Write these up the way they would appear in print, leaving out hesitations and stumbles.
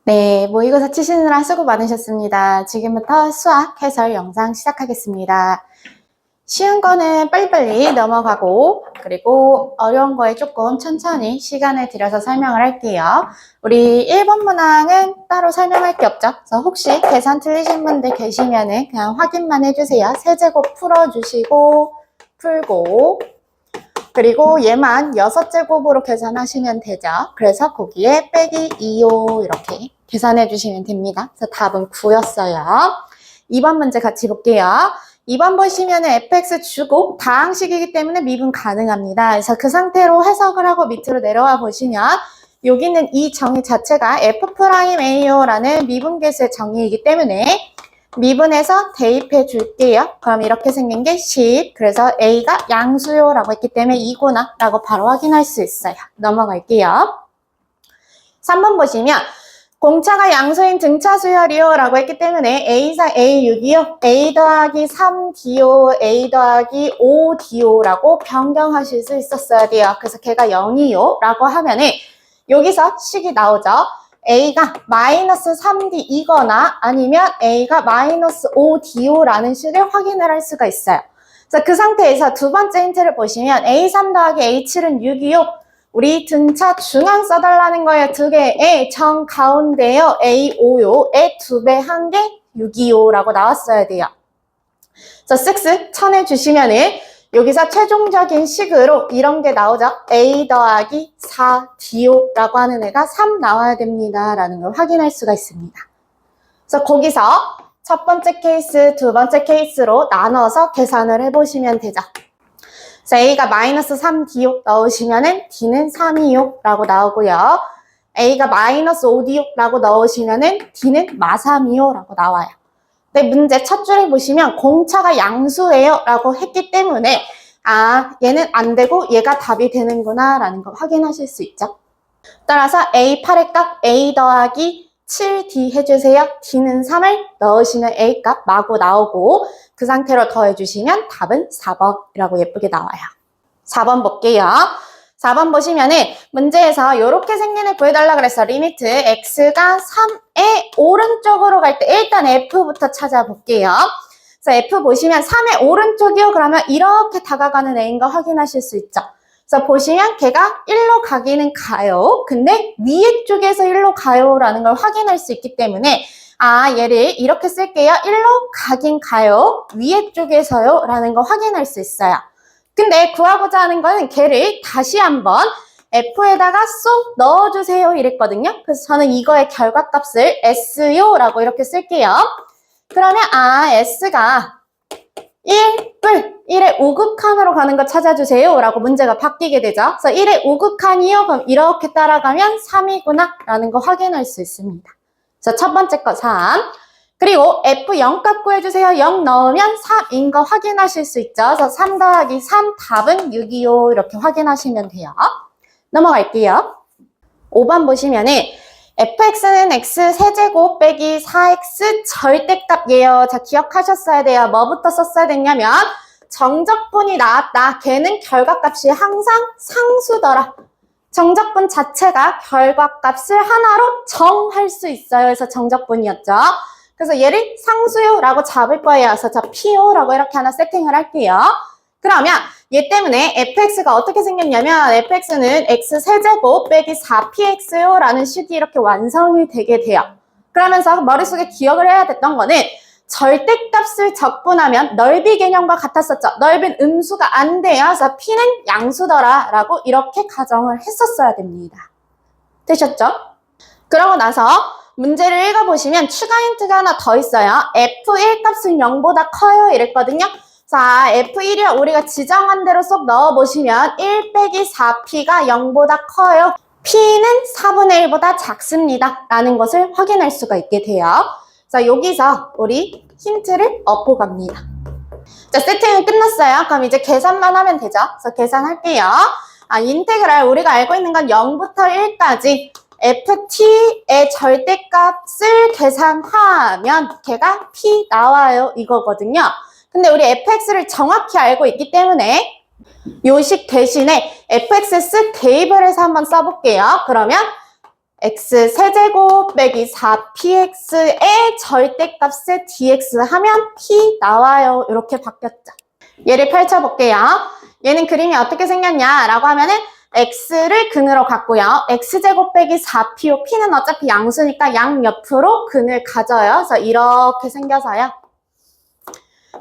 네, 모의고사 치시느라 수고 많으셨습니다. 지금부터 수학 해설 영상 시작하겠습니다. 쉬운 거는 빨리빨리 넘어가고, 그리고 어려운 거에 조금 천천히 시간을 들여서 설명을 할게요. 우리 1번 문항은 따로 설명할 게 없죠? 그래서 혹시 계산 틀리신 분들 계시면은 그냥 확인만 해주세요. 세제곱 풀어주시고, 풀고, 그리고 얘만 6제곱으로 계산하시면 되죠. 그래서 거기에 빼기 2요 이렇게 계산해 주시면 됩니다. 그래서 답은 9였어요. 2번 문제 같이 볼게요. 2번 보시면은 fx 주고 다항식이기 때문에 미분 가능합니다. 그래서 그 상태로 해석을 하고 밑으로 내려와 보시면 여기는 이 정의 자체가 f'A요라는 미분계수의 정의이기 때문에 미분해서 대입해 줄게요. 그럼 이렇게 생긴 게 10. 그래서 A가 양수요라고 했기 때문에 이구나 라고 바로 확인할 수 있어요. 넘어갈게요. 3번 보시면 공차가 양수인 등차 수열이요 라고 했기 때문에 A4, A6이요. A 더하기 3D요, A 더하기 5D요 라고 변경하실 수 있었어야 돼요. 그래서 걔가 0이요 라고 하면은 여기서 식이 나오죠. A가 마이너스 3D이거나 아니면 A가 마이너스 5D요라는 식을 확인을 할 수가 있어요. 그래서 그 상태에서 두 번째 힌트를 보시면 A3 더하기 A7은 6이요. 우리 등차 중앙 써달라는 거예요. 두 개의 정 가운데요. A5요의 2배 한 게 6이요라고 나왔어야 돼요. 그래서 쓱쓱 쳐내주시면은 여기서 최종적인 식으로 이런 게 나오죠. A 더하기 4D요라고 하는 애가 3 나와야 됩니다. 라는 걸 확인할 수가 있습니다. 그래서 거기서 첫 번째 케이스, 두 번째 케이스로 나눠서 계산을 해보시면 되죠. 그래서 A가 마이너스 3D요 넣으시면은 D는 3이요 라고 나오고요. A가 마이너스 5D요 라고 넣으시면은 D는 마3이요 라고 나와요. 근데 문제 첫 줄에 보시면 공차가 양수예요 라고 했기 때문에 얘는 안 되고 얘가 답이 되는구나 라는 걸 확인하실 수 있죠. 따라서 A8의 값 A 더하기 7D 해주세요. D는 3을 넣으시면 A 값 마구 나오고 그 상태로 더해주시면 답은 4번이라고 예쁘게 나와요. 4번 볼게요. 4번 보시면은 문제에서 이렇게 생긴 애 구해달라 그랬어. 리미트 x가 3의 오른쪽으로 갈 때 일단 f부터 찾아볼게요. 그래서 f 보시면 3의 오른쪽이요. 그러면 이렇게 다가가는 애인 거 확인하실 수 있죠. 그래서 보시면 걔가 1로 가기는 가요. 근데 위에 쪽에서 1로 가요라는 걸 확인할 수 있기 때문에 얘를 이렇게 쓸게요. 1로 가긴 가요. 위에 쪽에서요. 라는 거 확인할 수 있어요. 근데 구하고자 하는 거는 걔를 다시 한번 F에다가 쏙 넣어주세요 이랬거든요. 그래서 저는 이거의 결과값을 S요라고 이렇게 쓸게요. 그러면 S가 1의 우극한으로 가는 거 찾아주세요 라고 문제가 바뀌게 되죠. 그래서 1의 우극한이요. 그럼 이렇게 따라가면 3이구나 라는 거 확인할 수 있습니다. 그래서 첫 번째 거 3. 그리고 F 0값 구해주세요. 0 넣으면 3인 거 확인하실 수 있죠. 그래서 3 더하기 3 답은 6이요. 이렇게 확인하시면 돼요. 넘어갈게요. 5번 보시면은 fx는 x 세제곱 빼기 4x 절대값이에요. 자, 기억하셨어야 돼요. 뭐부터 썼어야 됐냐면 정적분이 나왔다. 걔는 결과값이 항상 상수더라. 정적분 자체가 결과값을 하나로 정할 수 있어요. 그래서 정적분이었죠. 그래서 얘를 상수요라고 잡을 거예요. 그래서 저 P요라고 이렇게 하나 세팅을 할게요. 그러면 얘 때문에 fx가 어떻게 생겼냐면 fx는 x 세제곱 빼기 4px요라는 식이 이렇게 완성이 되게 돼요. 그러면서 머릿속에 기억을 해야 됐던 거는 절대값을 적분하면 넓이 개념과 같았었죠. 넓이는 음수가 안 돼요. 그래서 p는 양수더라 라고 이렇게 가정을 했었어야 됩니다. 되셨죠? 그러고 나서 문제를 읽어보시면 추가 힌트가 하나 더 있어요. F1 값은 0보다 커요 이랬거든요. 자, F1이 우리가 지정한 대로 쏙 넣어보시면 1 빼기 4P가 0보다 커요. P는 4분의 1보다 작습니다. 라는 것을 확인할 수가 있게 돼요. 자, 여기서 우리 힌트를 얻고 갑니다. 자, 세팅은 끝났어요. 그럼 이제 계산만 하면 되죠. 그래서 계산할게요. 인테그랄 우리가 알고 있는 건 0부터 1까지 ft의 절대값을 계산하면 걔가 p 나와요 이거거든요. 근데 우리 fx를 정확히 알고 있기 때문에 요식 대신에 fx 대입을 해서 한번 써볼게요. 그러면 x 세제곱 빼기 4px의 절대값의 dx 하면 p 나와요. 이렇게 바뀌었죠. 얘를 펼쳐볼게요. 얘는 그림이 어떻게 생겼냐라고 하면은 x를 근으로 갖고요. x제곱 빼기 4p요. p는 어차피 양수니까 양옆으로 근을 가져요. 그래서 이렇게 생겨서요.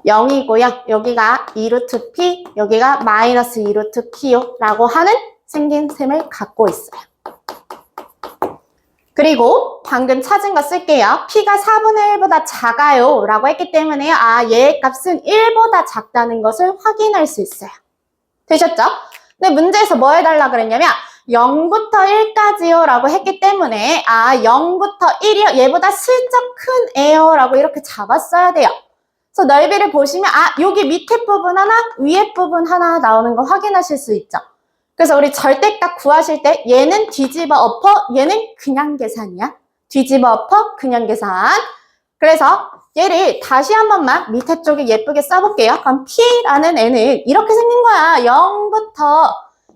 0이고요. 여기가 2루트 p, 여기가 마이너스 2루트 p요. 라고 하는 생긴 셈을 갖고 있어요. 그리고 방금 찾은 거 쓸게요. p가 4분의 1보다 작아요 라고 했기 때문에 얘의 값은 1보다 작다는 것을 확인할 수 있어요. 되셨죠? 근데 문제에서 뭐 해달라 그랬냐면 0부터 1까지요 라고 했기 때문에 0부터 1이요. 얘보다 슬쩍 큰 애요 라고 이렇게 잡았어야 돼요. 그래서 넓이를 보시면 여기 밑에 부분 하나, 위에 부분 하나 나오는 거 확인하실 수 있죠. 그래서 우리 절대값 구하실 때 얘는 뒤집어 엎어, 얘는 그냥 계산이야. 뒤집어 엎어, 그냥 계산. 그래서 얘를 다시 한 번만 밑에 쪽에 예쁘게 써볼게요. 그럼 P라는 애는 이렇게 생긴 거야. 0부터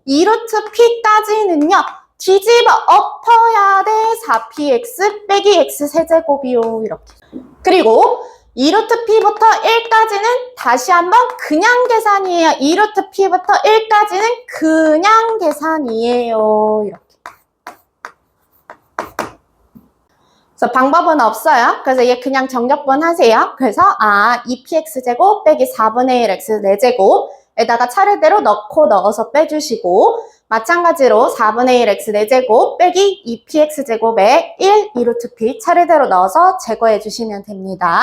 2루트 P까지는요. 뒤집어 엎어야 돼. 4px 빼기 x 세제곱이요. 이렇게. 그리고 2루트 P부터 1까지는 다시 한번 그냥 계산이에요. 2루트 P부터 1까지는 그냥 계산이에요. 이렇게. 그래서 방법은 없어요. 그래서 얘 그냥 정적분 하세요. 그래서 2px제곱 빼기 4분의 1x 4제곱에다가 차례대로 넣어서 빼주시고 마찬가지로 4분의 1x 4제곱 빼기 2px제곱에 1, 2루트 p 차례대로 넣어서 제거해 주시면 됩니다.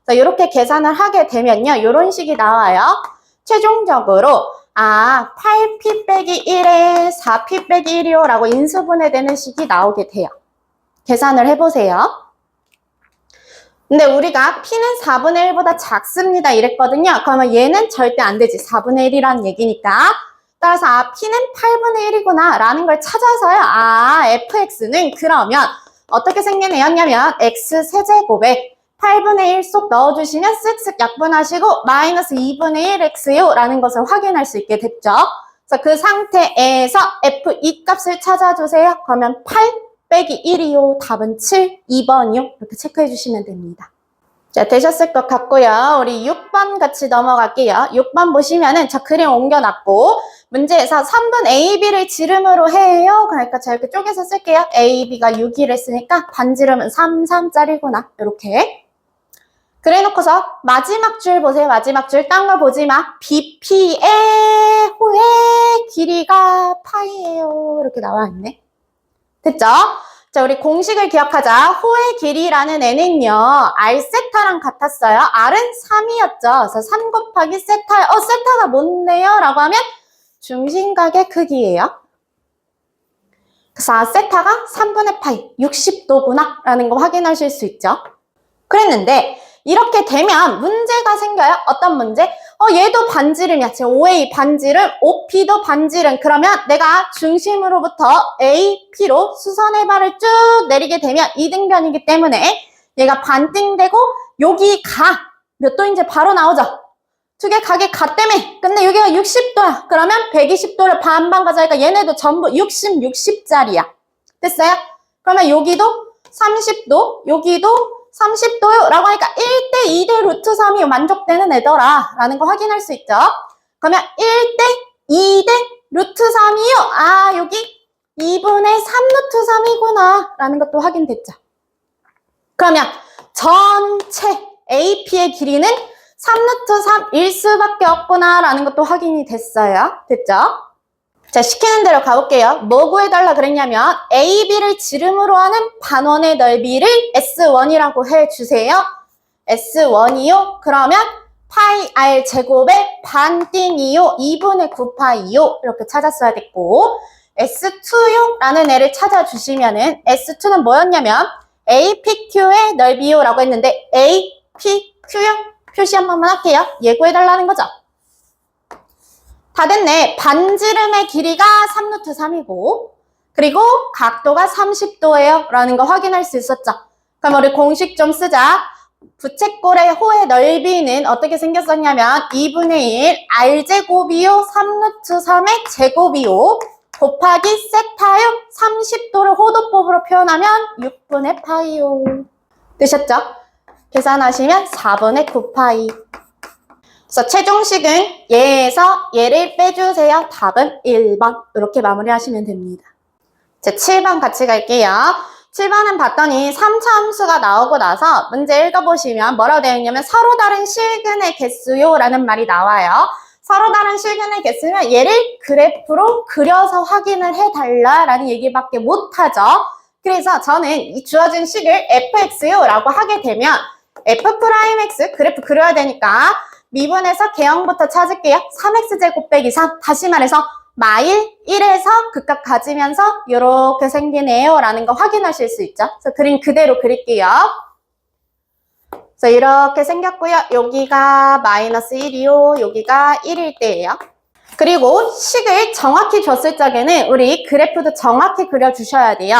이렇게 계산을 하게 되면요. 이런 식이 나와요. 최종적으로 8p 빼기 1에 4p 빼기 1이요 라고 인수분해되는 식이 나오게 돼요. 계산을 해보세요. 근데 우리가 p는 4분의 1보다 작습니다 이랬거든요. 그러면 얘는 절대 안 되지. 4분의 1이라는 얘기니까. 따라서 p는 8분의 1이구나 라는 걸 찾아서요. fx는 그러면 어떻게 생긴 애였냐면 x 세제곱에 8분의 1 쏙 넣어주시면 쓱쓱 약분하시고 마이너스 2분의 1x요 라는 것을 확인할 수 있게 됐죠. 그래서 그 상태에서 f 이 값을 찾아주세요. 그러면 8 빼기 1이요. 답은 7, 2번이요. 이렇게 체크해 주시면 됩니다. 자, 되셨을 것 같고요. 우리 6번 같이 넘어갈게요. 6번 보시면은 저 그림 옮겨놨고 문제에서 3분 AB를 지름으로 해요. 그러니까 제가 이렇게 쪼개서 쓸게요. AB가 6을 했으니까 반지름은 3, 3짜리구나. 이렇게. 그래 놓고서 마지막 줄 보세요. 마지막 줄. 딴 걸 보지 마. BP의 호의 길이가 파이예요. 이렇게 나와 있네. 됐죠? 자, 우리 공식을 기억하자. 호의 길이라는 애는요. R 세타랑 같았어요. R은 3이었죠. 그래서 3 곱하기 세타. 세타가 뭔데요? 라고 하면 중심각의 크기예요. 그래서 세타가 3분의 파이, 60도구나 라는 거 확인하실 수 있죠. 그랬는데 이렇게 되면 문제가 생겨요. 어떤 문제? 얘도 반지름이야. 제 OA 반지름, OP도 반지름. 그러면 내가 중심으로부터 AP로 수선의 발을 쭉 내리게 되면 이등변이기 때문에 얘가 반띵되고 여기 가. 몇 도인지 바로 나오죠. 두 개 가게 같다며. 근데 여기가 60도야. 그러면 120도를 반반 가져가니까 얘네도 전부 60, 60짜리야. 됐어요? 그러면 여기도 30도, 여기도 30도요 라고 하니까 1대 2대 루트 3이 만족되는 애더라 라는 거 확인할 수 있죠. 그러면 1대 2대 루트 3이요. 여기 2분의 3 루트 3이구나 라는 것도 확인됐죠. 그러면 전체 AP의 길이는 3 루트 3일 수밖에 없구나 라는 것도 확인이 됐어요. 됐죠? 자, 시키는 대로 가볼게요. 뭐 구해달라 그랬냐면 AB를 지름으로 하는 반원의 넓이를 S1이라고 해주세요. S1이요. 그러면 파이 R 제곱에 반띵이요. 2분의 9파이요. 이렇게 찾았어야 됐고 S2요 라는 애를 찾아주시면은 S2는 뭐였냐면 APQ의 넓이요 라고 했는데 APQ요. 표시 한 번만 할게요. 예고해달라는 거죠. 다 됐네. 반지름의 길이가 3 루트 3이고 그리고 각도가 30도예요 라는 거 확인할 수 있었죠. 그럼 우리 공식 좀 쓰자. 부채꼴의 호의 넓이는 어떻게 생겼었냐면 2분의 1 R제곱이요 3 루트 3의 제곱이요 곱하기 세타요 30도를 호도법으로 표현하면 6분의 파이요. 되셨죠? 계산하시면 4분의 9파이. 그래서 최종식은 얘에서 얘를 빼주세요. 답은 1번. 이렇게 마무리하시면 됩니다. 자, 7번 같이 갈게요. 7번은 봤더니 3차 함수가 나오고 나서 문제 읽어보시면 뭐라고 되어 있냐면 서로 다른 실근의 개수요 라는 말이 나와요. 서로 다른 실근의 개수면 얘를 그래프로 그려서 확인을 해달라라는 얘기밖에 못하죠. 그래서 저는 이 주어진 식을 fx요 라고 하게 되면 f'x 그래프 그려야 되니까 미분에서 개형부터 찾을게요. 3x제곱 빼기 3. 다시 말해서 마일 1에서 극값 가지면서 이렇게 생기네요 라는 거 확인하실 수 있죠. 그래서 그림 그대로 그릴게요. 그래서 이렇게 생겼고요. 여기가 마이너스 1이요. 여기가 1일 때예요. 그리고 식을 정확히 줬을 적에는 우리 그래프도 정확히 그려주셔야 돼요.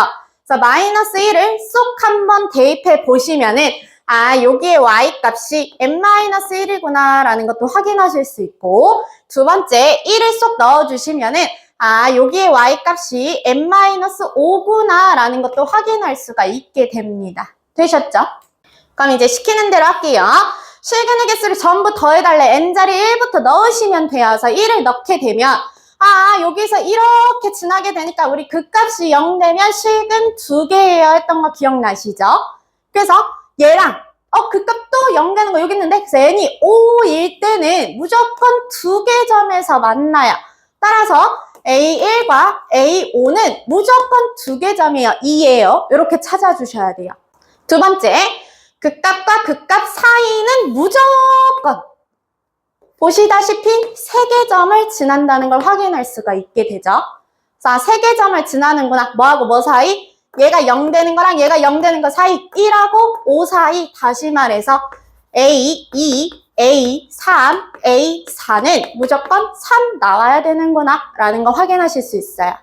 그래서 마이너스 1을 쏙 한번 대입해 보시면은 아, 여기에 y 값이 n-1이구나 라는 것도 확인하실 수 있고 두 번째 1을 쏙 넣어주시면은 아, 여기에 y 값이 n-5구나 라는 것도 확인할 수가 있게 됩니다. 되셨죠? 그럼 이제 시키는 대로 할게요. 실근의 개수를 전부 더해달래. n자리 1부터 넣으시면 돼요. 그래서 1을 넣게 되면 아, 여기서 이렇게 지나게 되니까 우리 그 값이 0 되면 실근 2개예요 했던 거 기억나시죠? 그래서 얘랑 그 값도 0 되는 거 여기 있는데 그래서 n이 5일 때는 무조건 2개 점에서 만나요. 따라서 A1과 A5는 무조건 2개 점이에요. 2예요. 이렇게 찾아주셔야 돼요. 두 번째, 그 값과 그 값 사이는 무조건 보시다시피 3개 점을 지난다는 걸 확인할 수가 있게 되죠. 자, 3개 점을 지나는구나. 뭐하고 뭐 사이? 얘가 0 되는 거랑 얘가 0 되는 거 사이 1하고 5 사이. 다시 말해서 A2, A3, A4는 무조건 3 나와야 되는구나 라는 거 확인하실 수 있어요.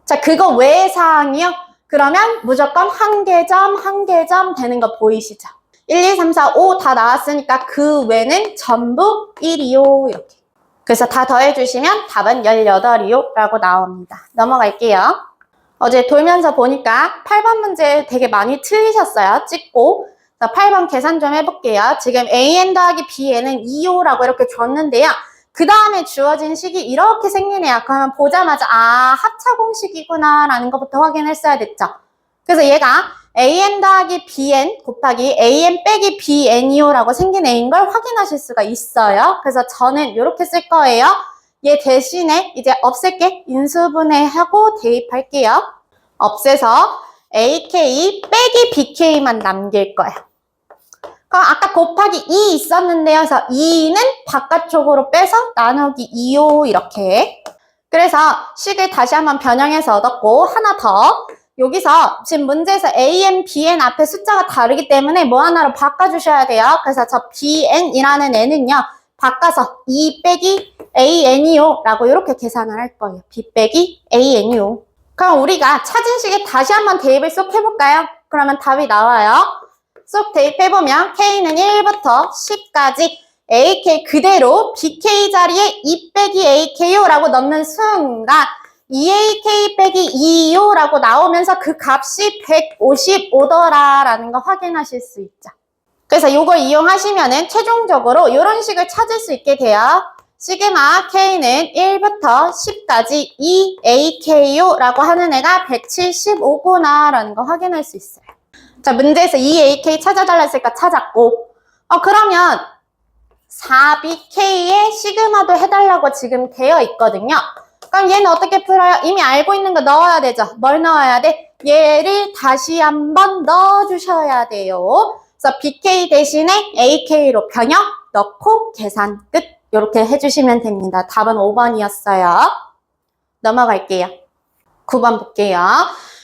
자, 그거 외의 사항이요? 그러면 무조건 한 개 점 되는 거 보이시죠? 1, 2, 3, 4, 5 다 나왔으니까 그 외는 전부 1이요. 이렇게. 그래서 다 더해주시면 답은 18이요. 라고 나옵니다. 넘어갈게요. 어제 돌면서 보니까 8번 문제 되게 많이 틀리셨어요. 찍고. 8번 계산 좀 해볼게요. 지금 AN 더하기 BN은 2호라고 이렇게 줬는데요. 그 다음에 주어진 식이 이렇게 생기네요. 그러면 보자마자 아, 합차 공식이구나 라는 것부터 확인했어야 됐죠. 그래서 얘가 AN 더하기 BN 곱하기 AN 빼기 BN이요라고 생긴 A인 걸 확인하실 수가 있어요. 그래서 저는 이렇게 쓸 거예요. 얘 대신에 이제 없앨게. 인수분해하고 대입할게요. 없애서 AK 빼기 BK만 남길 거예요. 그럼 아까 곱하기 2 있었는데요. 그래서 2는 바깥쪽으로 빼서 나누기 2요. 이렇게. 그래서 식을 다시 한번 변형해서 얻었고 하나 더. 여기서 지금 문제에서 AN, BN 앞에 숫자가 다르기 때문에 뭐 하나로 바꿔주셔야 돼요. 그래서 저 BN이라는 애는요. 바꿔서 2 빼기 AN이요 라고 이렇게 계산을 할 거예요. B 빼기 AN이요. 그럼 우리가 찾은 식에 다시 한번 대입을 쏙 해볼까요? 그러면 답이 나와요. 쏙 대입해보면 K는 1부터 10까지 AK 그대로 BK 자리에 2 빼기 AK요 라고 넣는 순간 2AK 빼기 2요 라고 나오면서 그 값이 155더라 라는 거 확인하실 수 있죠. 그래서 이걸 이용하시면은 최종적으로 이런 식을 찾을 수 있게 돼요. 시그마 K는 1부터 10까지 2AK요 라고 하는 애가 175구나 라는 거 확인할 수 있어요. 자, 문제에서 2AK 찾아달라 했으니까 찾았고 그러면 4BK에 시그마도 해달라고 지금 되어 있거든요. 그럼 얘는 어떻게 풀어요? 이미 알고 있는 거 넣어야 되죠. 뭘 넣어야 돼? 얘를 다시 한번 넣어주셔야 돼요. 그래서 BK 대신에 AK로 변형 넣고 계산 끝. 이렇게 해주시면 됩니다. 답은 5번이었어요. 넘어갈게요. 9번 볼게요.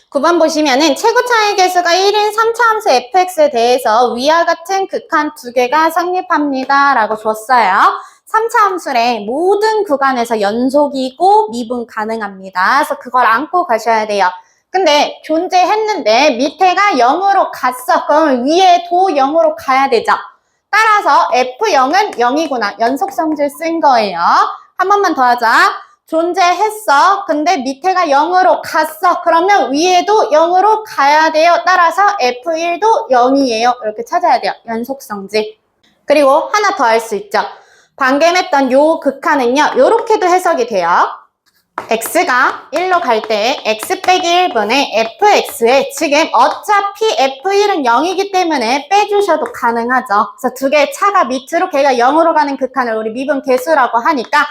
9번 보시면은 최고 차이 계수가 1인 3차 함수 fx에 대해서 위와 같은 극한 두 개가 성립합니다. 라고 줬어요. 3차 함수래 모든 구간에서 연속이고 미분 가능합니다. 그래서 그걸 안고 가셔야 돼요. 근데 존재했는데 밑에가 0으로 갔어. 그럼 위에도 0으로 가야 되죠. 따라서 F0은 0이구나. 연속성질 쓴 거예요. 한 번만 더 하자. 존재했어. 근데 밑에가 0으로 갔어. 그러면 위에도 0으로 가야 돼요. 따라서 F1도 0이에요. 이렇게 찾아야 돼요. 연속성질. 그리고 하나 더 할 수 있죠. 방금 했던 요 극한은요. 요렇게도 해석이 돼요. x가 1로 갈 때 x 빼기 1분의 fx에 지금 어차피 f1은 0이기 때문에 빼주셔도 가능하죠. 그래서 두 개의 차가 밑으로 걔가 0으로 가는 극한을 우리 미분 계수라고 하니까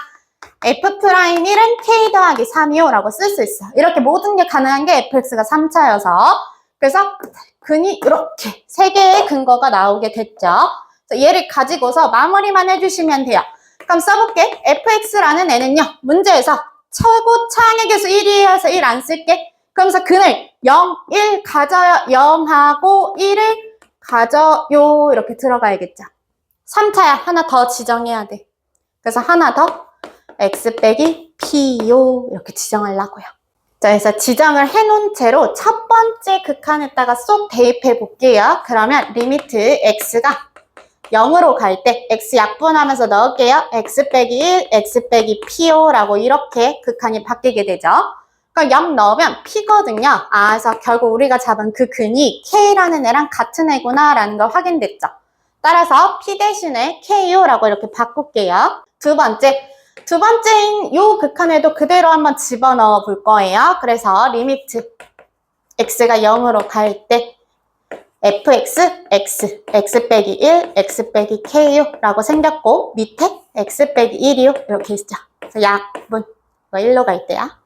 f'1은 k 더하기 3이요 라고 쓸 수 있어요. 이렇게 모든 게 가능한 게 fx가 3차여서 그래서 근이 이렇게 세 개의 근거가 나오게 됐죠. 그래서 얘를 가지고서 마무리만 해주시면 돼요. 그럼 써볼게. fx라는 애는요. 문제에서 최고 차항의 개수 1이어서 1 안 쓸게. 그러면서 근을 0, 1 가져요. 0하고 1을 가져요. 이렇게 들어가야겠죠. 3차야. 하나 더 지정해야 돼. 그래서 하나 더 x 빼기 p요. 이렇게 지정하려고요. 자, 그래서 지정을 해놓은 채로 첫 번째 극한에다가 쏙 대입해 볼게요. 그러면 리미트 x가 0으로 갈 때 x 약분하면서 넣을게요. x 빼기 1, x 빼기 p요라고 이렇게 극한이 바뀌게 되죠. 그럼 0 넣으면 p거든요. 그래서 결국 우리가 잡은 그 근이 k라는 애랑 같은 애구나 라는 걸 확인됐죠. 따라서 p 대신에 k요라고 이렇게 바꿀게요. 두 번째인 요 극한에도 그대로 한번 집어넣어 볼 거예요. 그래서 리미트 x가 0으로 갈 때 fx, x 빼기 1, x 빼기 k요 라고 생겼고 밑에 x 빼기 1이요 이렇게 있죠. 그래서 약분 1로 갈 때야.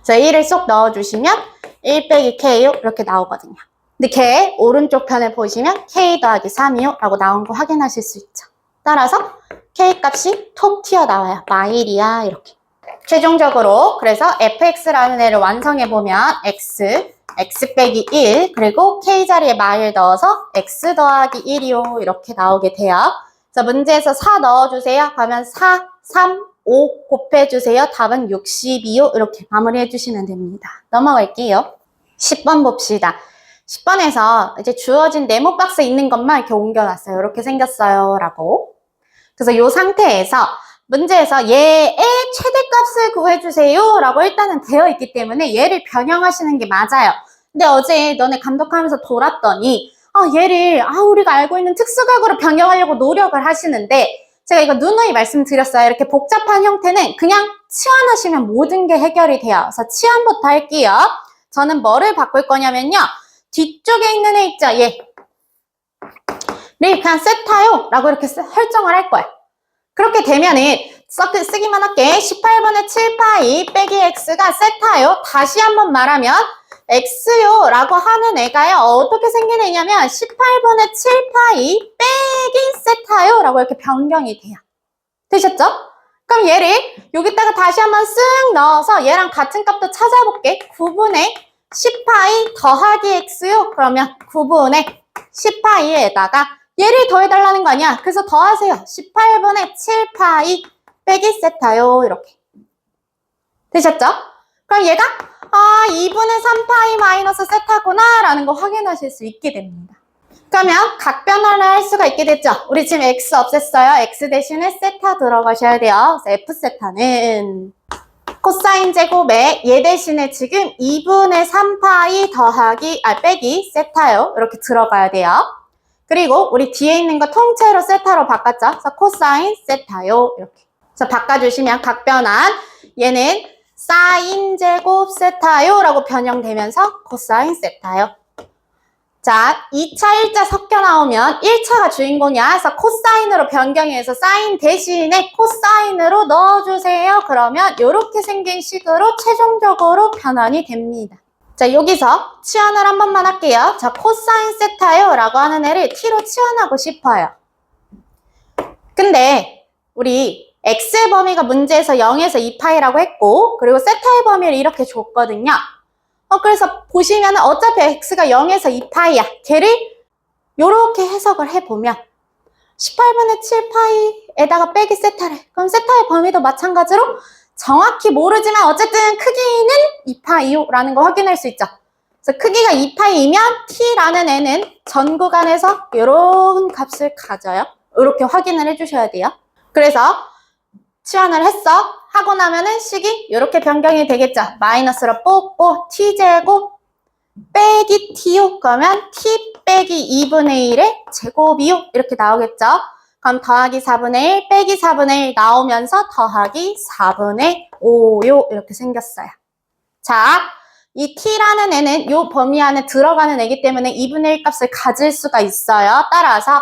그래서 1을 쏙 넣어주시면 1 빼기 k요 이렇게 나오거든요. 근데 걔 오른쪽 편에 보시면 k 더하기 3이요 라고 나온 거 확인하실 수 있죠. 따라서 k 값이 톡 튀어나와요. 마일이야 이렇게. 최종적으로 그래서 fx라는 애를 완성해보면 x 빼기 1 그리고 k 자리에 마일 넣어서 x 더하기 1이요 이렇게 나오게 돼요. 그래서 문제에서 4 넣어주세요. 그러면 4, 3, 5 곱해주세요. 답은 62요 이렇게 마무리해 주시면 됩니다. 넘어갈게요. 10번 봅시다. 10번에서 이제 주어진 네모 박스에 있는 것만 이렇게 옮겨놨어요. 이렇게 생겼어요 라고. 그래서 이 상태에서 문제에서 얘의 최대값을 구해주세요 라고 일단은 되어 있기 때문에 얘를 변형하시는 게 맞아요. 근데 어제 너네 감독하면서 돌았더니 얘를 우리가 알고 있는 특수각으로 변경하려고 노력을 하시는데 제가 이거 누누이 말씀드렸어요. 이렇게 복잡한 형태는 그냥 치환하시면 모든 게 해결이 돼요. 그래서 치환부터 할게요. 저는 뭐를 바꿀 거냐면요. 뒤쪽에 있는 애 있죠? 얘를 그냥 세타요 라고 이렇게 설정을 할 거예요. 그렇게 되면은 쓰기만 할게. 18분의 7파이 빼기 x가 세타요. 다시 한번 말하면 x요 라고 하는 애가요. 어떻게 생긴 애냐면 18분의 7파이 빼기 세타요 라고 이렇게 변경이 돼요. 되셨죠? 그럼 얘를 여기다가 다시 한번 쓱 넣어서 얘랑 같은 값도 찾아볼게. 9분의 10파이 더하기 x요. 그러면 9분의 10파이에다가 얘를 더해달라는 거 아니야? 그래서 더하세요. 18분의 7파이 빼기 세타요. 이렇게. 되셨죠? 그럼 얘가 2분의 3파이 마이너스 세타구나 라는 거 확인하실 수 있게 됩니다. 그러면 각 변화를 할 수가 있게 됐죠? 우리 지금 x 없앴어요. x 대신에 세타 들어가셔야 돼요. 그래서 f세타는 코사인 제곱에 얘 대신에 지금 2분의 3파이 더하기 빼기 세타요. 이렇게 들어가야 돼요. 그리고 우리 뒤에 있는 거 통째로 세타로 바꿨죠? 그래서 코사인 세타요. 이렇게. 그래서 바꿔주시면 각 변환 얘는 사인 제곱 세타요 라고 변형되면서 코사인 세타요. 자, 2차, 1차 섞여 나오면 1차가 주인공이야. 그래서 코사인으로 변경해서 사인 대신에 코사인으로 넣어주세요. 그러면 이렇게 생긴 식으로 최종적으로 변환이 됩니다. 자, 여기서 치환을 한 번만 할게요. 자, 코사인 세타요 라고 하는 애를 t로 치환하고 싶어요. 근데 우리 x의 범위가 문제에서 0에서 2파이라고 했고 그리고 세타의 범위를 이렇게 줬거든요. 그래서 보시면 어차피 x가 0에서 2파이야. 걔를 이렇게 해석을 해보면 18분의 7파이에다가 빼기 세타를 그럼 세타의 범위도 마찬가지로 정확히 모르지만 어쨌든 크기는 2파이요 라는 걸 확인할 수 있죠. 그래서 크기가 2파이면 t라는 애는 전 구간에서 이런 값을 가져요. 이렇게 확인을 해주셔야 돼요. 그래서 치환을 했어. 하고 나면은 식이 이렇게 변경이 되겠죠. 마이너스로 뽑고 t제곱 빼기 t요. 그러면 t 빼기 2분의 1의 제곱이요. 이렇게 나오겠죠. 그럼 더하기 4분의 1 빼기 4분의 1 나오면서 더하기 4분의 5요. 이렇게 생겼어요. 자, 이 t라는 애는 요 범위 안에 들어가는 애기 때문에 2분의 1 값을 가질 수가 있어요. 따라서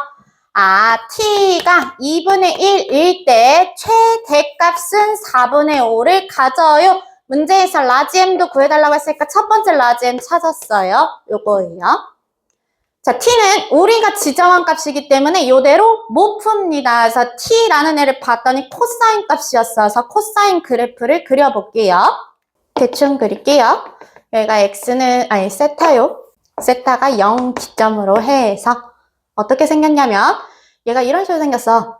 t가 2분의 1일 때 최대값은 4분의 5를 가져요. 문제에서 라지 m도 구해달라고 했으니까 첫 번째 라지 m 찾았어요. 요거예요. 자, t는 우리가 지정한 값이기 때문에 이대로 못 풉니다. 그래서 t라는 애를 봤더니 코사인 값이었어서 코사인 그래프를 그려볼게요. 대충 그릴게요. 여기가 x는 세타요. 세타가 0 기점으로 해서 어떻게 생겼냐면 얘가 이런 식으로 생겼어.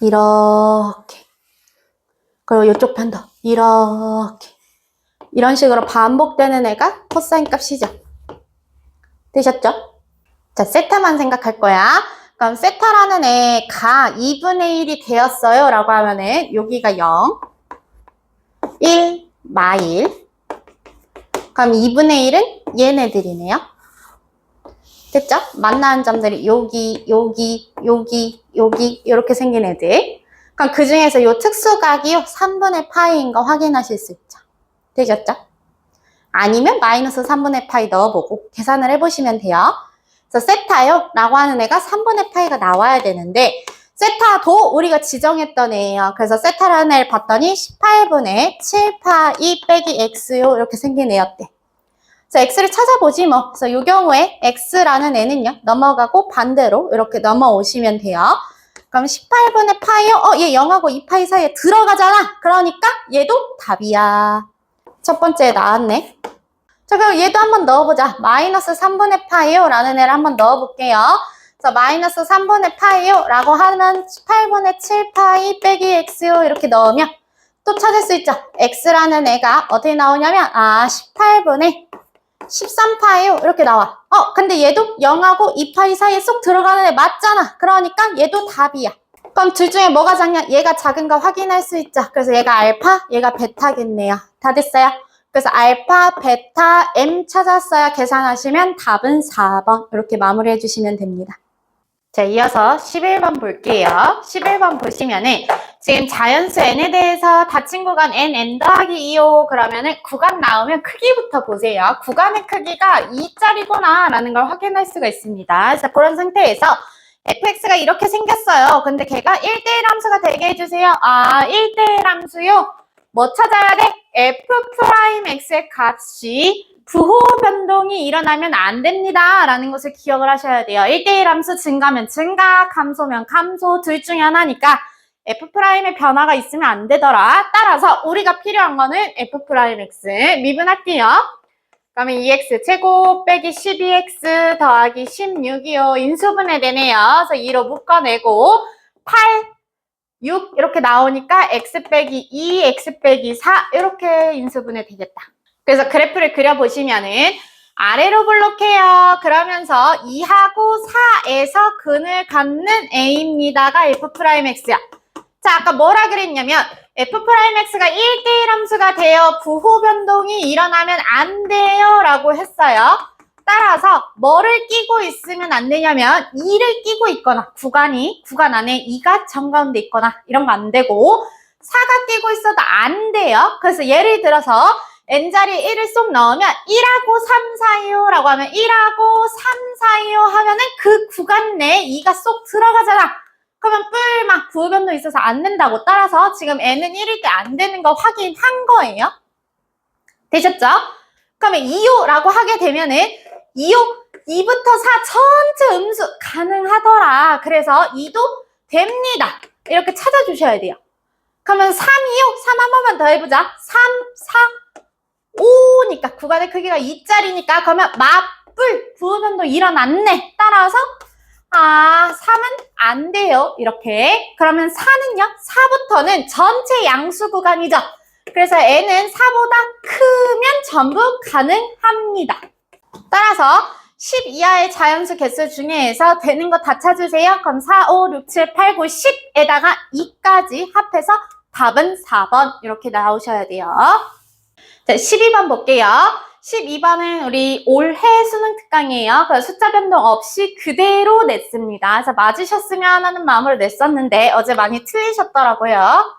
이렇게. 그리고 이쪽 편도 이렇게. 이런 식으로 반복되는 애가 코사인 값이죠. 되셨죠? 자, 세타만 생각할 거야. 그럼 세타라는 애가 2분의 1이 되었어요 라고 하면은 여기가 0, 1, 마일. 그럼 2분의 1은 얘네들이네요. 됐죠? 만나는 점들이 여기, 여기, 여기, 여기 이렇게 생긴 애들. 그럼 그 중에서 요 특수각이 3분의 파이인 거 확인하실 수 있죠. 되셨죠? 아니면 마이너스 3분의 파이 넣어보고 계산을 해보시면 돼요. 그래서 세타요 라고 하는 애가 3분의 파이가 나와야 되는데 세타도 우리가 지정했던 애예요. 그래서 세타라는 애를 봤더니 18분의 7파이 빼기 x요 이렇게 생긴 애였대. 그래서 x를 찾아보지 뭐. 그래서 이 경우에 x라는 애는요 넘어가고 반대로 이렇게 넘어오시면 돼요. 그럼 18분의 파이요? 얘 0하고 2파이 사이에 들어가잖아. 그러니까 얘도 답이야. 첫 번째 나왔네. 자, 그럼 얘도 한번 넣어보자. 마이너스 3분의 파이요 라는 애를 한번 넣어볼게요. 그래서 마이너스 3분의 파이요 라고 하면 18분의 7파이 빼기 x요 이렇게 넣으면 또 찾을 수 있죠. x라는 애가 어떻게 나오냐면 18분의 13파이요 이렇게 나와. 근데 얘도 0하고 2파이 사이에 쏙 들어가는 애 맞잖아. 그러니까 얘도 답이야. 그럼 둘 중에 뭐가 작냐? 얘가 작은 거 확인할 수 있죠. 그래서 얘가 알파, 얘가 베타겠네요. 다 됐어요? 그래서 알파, 베타, m 찾았어요. 계산하시면 답은 4번. 이렇게 마무리해 주시면 됩니다. 자, 이어서 11번 볼게요. 11번 보시면은 지금 자연수 n에 대해서 닫힌 구간 n 더하기 2요. 그러면은 구간 나오면 크기부터 보세요. 구간의 크기가 2짜리구나 라는 걸 확인할 수가 있습니다. 그래서 그런 상태에서 fx가 이렇게 생겼어요. 근데 걔가 1대1 함수가 되게 해주세요. 1대1 함수요. 뭐 찾아야 돼? f'x의 값이 부호 변동이 일어나면 안 됩니다. 라는 것을 기억을 하셔야 돼요. 1대1 함수 증가면 증가, 감소면 감소 둘 중에 하나니까 f'의 변화가 있으면 안 되더라. 따라서 우리가 필요한 거는 f'x 미분할게요. 그러면 2x 제곱 빼기 12x 더하기 16이요. 인수분해 되네요. 그래서 2로 묶어내고 8, 6 이렇게 나오니까 x 빼기 2, x 빼기 4 이렇게 인수분해 되겠다. 그래서 그래프를 그려보시면은 아래로 블록해요. 그러면서 2하고 4에서 근을 갖는 a입니다가 f'x야. 자, 아까 뭐라 그랬냐면 f'x가 1대1 함수가 되어 부호 변동이 일어나면 안 돼요 라고 했어요. 따라서 뭐를 끼고 있으면 안 되냐면 2를 끼고 있거나 구간 안에 2가 정가운데 있거나 이런 거 안 되고 4가 끼고 있어도 안 돼요. 그래서 예를 들어서 n자리에 1을 쏙 넣으면 1하고 3 사이요 라고 하면 1하고 3 사이요 하면은 그 구간 내에 2가 쏙 들어가잖아. 그러면 뿔막 부호 변동이 있어서 안 된다고. 따라서 지금 n은 1일 때 안 되는 거 확인한 거예요. 되셨죠? 그러면 2호라고 하게 되면은 2호, 2부터 4 전체 음수 가능하더라. 그래서 2도 됩니다. 이렇게 찾아주셔야 돼요. 그러면 3이요? 3 한 번만 더 해보자. 3, 4, 5니까 구간의 크기가 2짜리니까 그러면 맞불 부호 변동 일어났네. 따라서 3은 안 돼요. 이렇게. 그러면 4는요? 4부터는 전체 양수 구간이죠. 그래서 n은 4보다 크면 전부 가능합니다. 따라서 10 이하의 자연수 개수 중에서 되는 거 다 찾으세요. 그럼 4, 5, 6, 7, 8, 9, 10에다가 2까지 합해서 답은 4번 이렇게 나오셔야 돼요. 자, 12번 볼게요. 12번은 우리 올해 수능 특강이에요. 그래서 숫자 변동 없이 그대로 냈습니다. 그래서 맞으셨으면 하는 마음으로 냈었는데 어제 많이 틀리셨더라고요.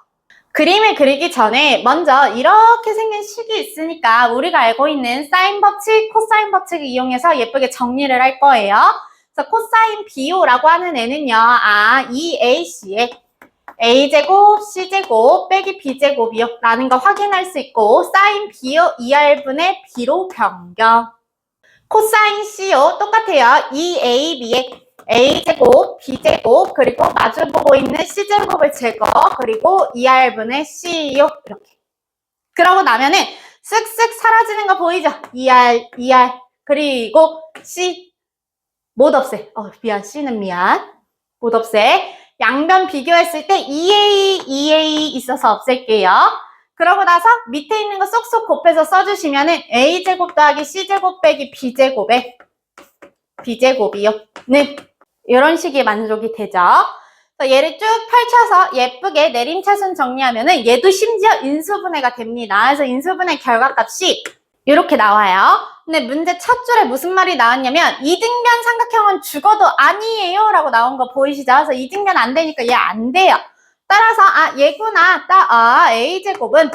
그림을 그리기 전에 먼저 이렇게 생긴 식이 있으니까 우리가 알고 있는 사인 법칙, 코사인 법칙을 이용해서 예쁘게 정리를 할 거예요. 그래서 코사인 BO라고 하는 애는요. 이 AC에 A제곱, C제곱 빼기 B제곱이요 라는 거 확인할 수 있고 사인 BO 2R분의 B로 변경. 코사인 CO 똑같아요. 2AB에 A제곱, B제곱, 그리고 마주보고 있는 C제곱을 제거, 그리고 2R분의 CO 이렇게. 그러고 나면은 쓱쓱 사라지는 거 보이죠? 2R, 그리고 C 못 없애. 미안, C는 미안. 못 없애. 양변 비교했을 때 2A 있어서 없앨게요. 그러고 나서 밑에 있는 거 쏙쏙 곱해서 써주시면은 A제곱 더하기 C제곱 빼기 B제곱에 B제곱이요. 네. 이런 식의 만족이 되죠. 얘를 쭉 펼쳐서 예쁘게 내림차순 정리하면은 얘도 심지어 인수분해가 됩니다. 그래서 인수분해 결과값이 이렇게 나와요. 근데 문제 첫 줄에 무슨 말이 나왔냐면 이등변 삼각형은 죽어도 아니에요 라고 나온 거 보이시죠? 그래서 이등변 안 되니까 얘 안 돼요. 따라서 얘구나. A제곱은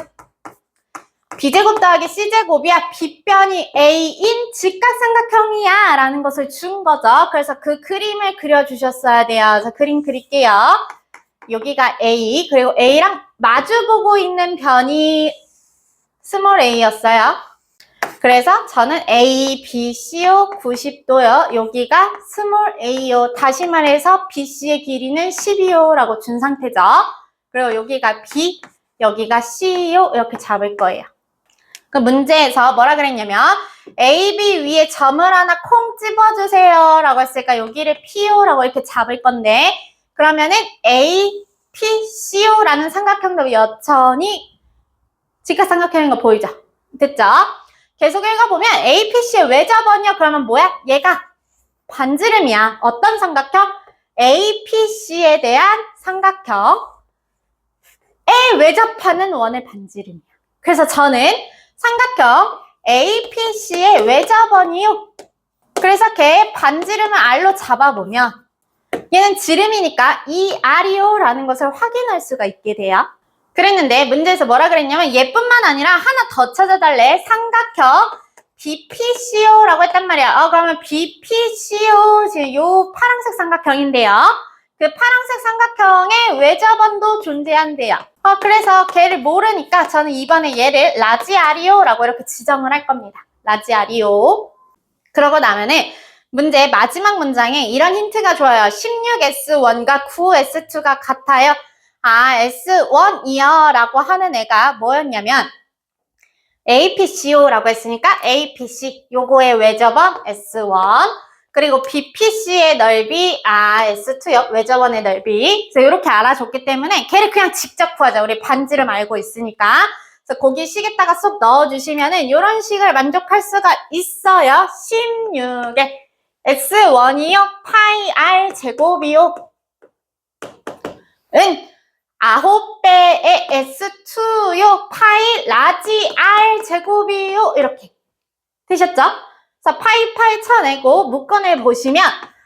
B제곱 더하기 C제곱이야. B변이 A인 직각삼각형이야 라는 것을 준 거죠. 그래서 그 그림을 그려주셨어야 돼요. 그래서 그림 그릴게요. 여기가 A, 그리고 A랑 마주보고 있는 변이 스몰 a였어요. 그래서 저는 A, B, C요 90도요. 여기가 스몰 a요. 다시 말해서 BC의 길이는 12요 라고 준 상태죠. 그리고 여기가 B, 여기가 C요 이렇게 잡을 거예요. 그 문제에서 뭐라 그랬냐면 A, B 위에 점을 하나 콩 집어주세요 라고 했으니까 여기를 P요 라고 이렇게 잡을 건데 그러면은 A, P, C요 라는 삼각형도 여전히 직각삼각형인 거 보이죠? 됐죠? 계속 읽어보면 A, P, C의 외접원이요. 그러면 뭐야? 얘가 반지름이야. 어떤 삼각형? A, P, C에 대한 삼각형에 외접하는 원의 반지름이야. 그래서 저는 삼각형 A, P, C의 외접원이요. 그래서 걔 반지름을 R로 잡아보면 얘는 지름이니까 이 R이요 라는 것을 확인할 수가 있게 돼요. 그랬는데 문제에서 뭐라 그랬냐면 얘뿐만 아니라 하나 더 찾아달래. 삼각형 BPCO 라고 했단 말이야. 그러면 BPCO 지금 요 파란색 삼각형인데요. 그 파란색 삼각형의 외접원도 존재한대요. 그래서 걔를 모르니까 저는 이번에 얘를 라지아리오 라고 이렇게 지정을 할 겁니다. 라지아리오. 그러고 나면은 문제 마지막 문장에 이런 힌트가 좋아요. 16S1과 9S2가 같아요. S1이요 라고 하는 애가 뭐였냐면 APCO라고 했으니까 APC 요거의 외접원 S1 그리고 BPC의 넓이 S2요 외접원의 넓이 그래서 이렇게 알아줬기 때문에 걔를 그냥 직접 구하자. 우리 반지름 알고 있으니까 그래서 거기 식에다가 쏙 넣어주시면은 이런 식을 만족할 수가 있어요. 16에 S1이요 파이 R 제곱이요 9배의 S2요 파이 라지 R 제곱이요 이렇게 되셨죠? 그래서 파이 쳐내고 묶어내 보시면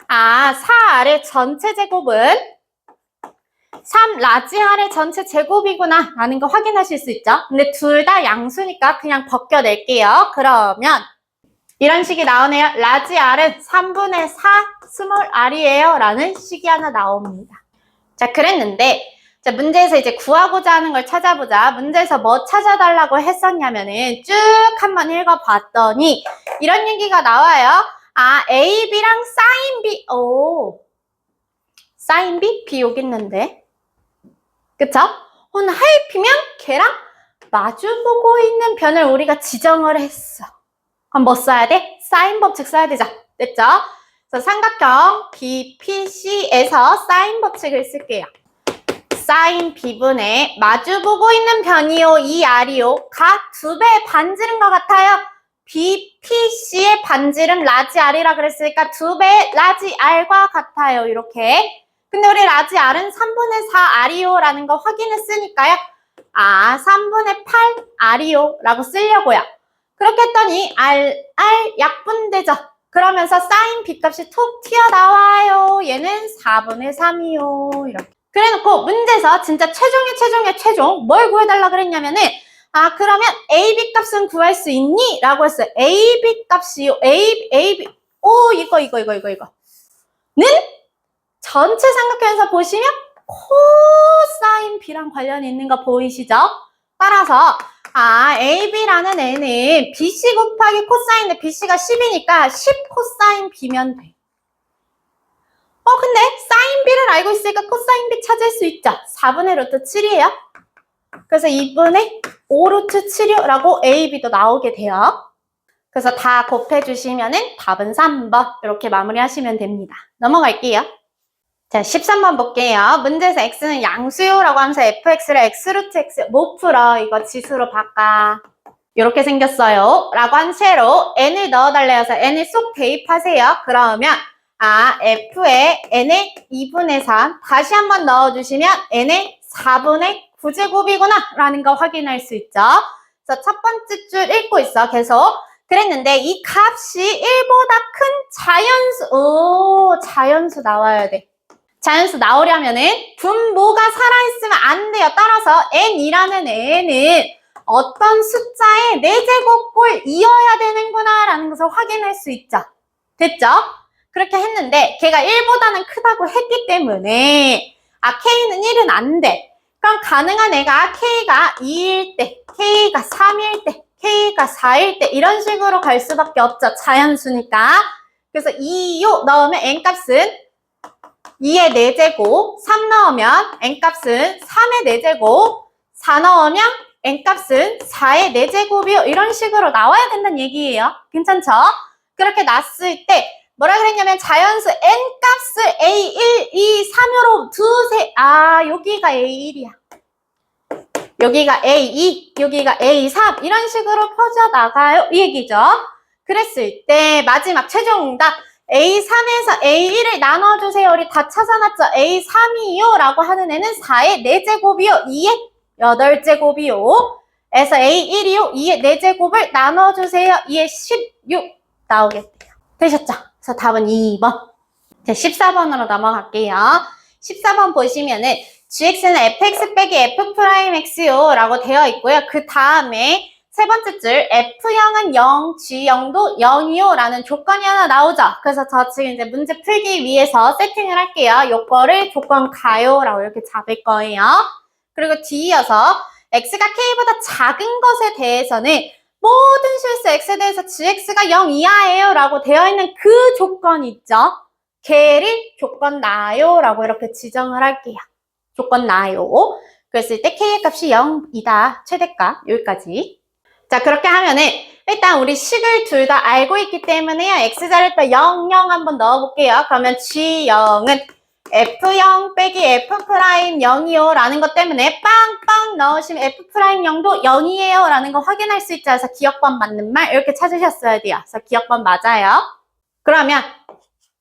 4R의 전체 제곱은 3 라지 R의 전체 제곱이구나 라는 거 확인하실 수 있죠? 근데 둘 다 양수니까 그냥 벗겨낼게요. 그러면 이런 식이 나오네요. 라지 R은 3분의 4 스몰 R이에요 라는 식이 하나 나옵니다. 자, 그랬는데 자, 문제에서 이제 구하고자 하는 걸 찾아보자. 문제에서 뭐 찾아달라고 했었냐면은 쭉 한번 읽어봤더니 이런 얘기가 나와요. A, B랑 사인 B. 사인 B? B 여기 있는데. 그쵸? 오늘 하이피면 걔랑 마주보고 있는 변을 우리가 지정을 했어. 그럼 뭐 써야 돼? 사인 법칙 써야 되죠. 됐죠? 그래서 삼각형 BPC에서 사인 법칙을 쓸게요. 사인 B분의 마주보고 있는 변이요, 이 R이요. 각 2배 반지름과 같아요. BPC의 반지름 라지 R이라 그랬으니까 2배 라지 R과 같아요. 이렇게. 근데 우리 라지 R은 3분의 4 R이요 라는 거 확인했으니까요. 3분의 8 R이요 라고 쓰려고요. 그렇게 했더니 R 약분되죠. 그러면서 사인 B값이 톡 튀어나와요. 얘는 4분의 3이요. 이렇게. 그래놓고 문제에서 진짜 최종의 최종 뭘 구해달라 그랬냐면은 그러면 AB 값은 구할 수 있니? 라고 했어요. AB 값이요. AB 이거는 전체 삼각형에서 보시면 코사인 B랑 관련이 있는 거 보이시죠? 따라서 AB라는 애는 BC 곱하기 코사인인데 BC가 10이니까 10 코사인 B면 돼. 근데 사인 B를 알고 있으니까 코사인 B 찾을 수 있죠? 4분의 루트 7이에요. 그래서 2분의 5 루트 7이라고 A, B도 나오게 돼요. 그래서 다 곱해주시면은 답은 3번 이렇게 마무리하시면 됩니다. 넘어갈게요. 자, 13번 볼게요. 문제에서 x는 양수요라고 하면서 fx를 x 루트 x 못 풀어. 이거 지수로 바꿔. 이렇게 생겼어요. 라고 한 채로 n을 넣어달래요. 그래서 n을 쏙 대입하세요. 그러면 f에 n의 2분의 3 다시 한번 넣어주시면 n의 4분의 9제곱이구나 라는 거 확인할 수 있죠. 그래서 첫 번째 줄 읽고 있어. 계속. 그랬는데 이 값이 1보다 큰 자연수 나와야 돼. 자연수 나오려면은 분모가 살아있으면 안 돼요. 따라서 n이라는 애는 어떤 숫자의 4제곱꼴 이어야 되는구나 라는 것을 확인할 수 있죠. 됐죠? 그렇게 했는데 걔가 1보다는 크다고 했기 때문에 K는 1은 안 돼. 그럼 가능한 애가 K가 2일 때, K가 3일 때, K가 4일 때 이런 식으로 갈 수밖에 없죠. 자연수니까. 그래서 2요 넣으면 n값은 2의 4제곱, 3 넣으면 n값은 3의 4제곱, 4 넣으면 n값은 4의 4제곱이요. 이런 식으로 나와야 된다는 얘기예요. 괜찮죠? 그렇게 났을 때 뭐라 그랬냐면 자연수 n값을 A1, 2, 3으로 두세 여기가 A1이야. 여기가 A2, 여기가 A3 이런 식으로 퍼져나가요. 이 얘기죠. 그랬을 때 마지막 최종응답 A3에서 A1을 나눠주세요. 우리 다 찾아놨죠. A3이요 라고 하는 애는 4의 4제곱이요. 2의 8제곱이요. 에서 A1이요. 2의 4제곱을 나눠주세요. 2의 16 나오겠대요. 되셨죠? 그래서 답은 2번. 자, 14번으로 넘어갈게요. 14번 보시면은 gx는 fx 빼기 f'x요 라고 되어 있고요. 그 다음에 세 번째 줄 F0은 0, G0도 0이요 라는 조건이 하나 나오죠. 그래서 저 지금 이제 문제 풀기 위해서 세팅을 할게요. 요거를 조건 가요 라고 이렇게 잡을 거예요. 그리고 뒤이어서 x가 k보다 작은 것에 대해서는 모든 실수 x에 대해서 gx가 0 이하예요 라고 되어 있는 그 조건이 있죠. 걔를 조건 나요 라고 이렇게 지정을 할게요. 조건 나요. 그랬을 때 k의 값이 0이다. 최대값 여기까지. 자, 그렇게 하면은 일단 우리 식을 둘 다 알고 있기 때문에요. x자리를 또 0, 0 한번 넣어볼게요. 그러면 g0은 f0 빼기 f'0이요 라는 것 때문에 빵빵 넣으시면 f'0도 0이에요 라는 거 확인할 수 있죠. 그래서 기억번 맞는 말 이렇게 찾으셨어야 돼요. 그래서 기억번 맞아요. 그러면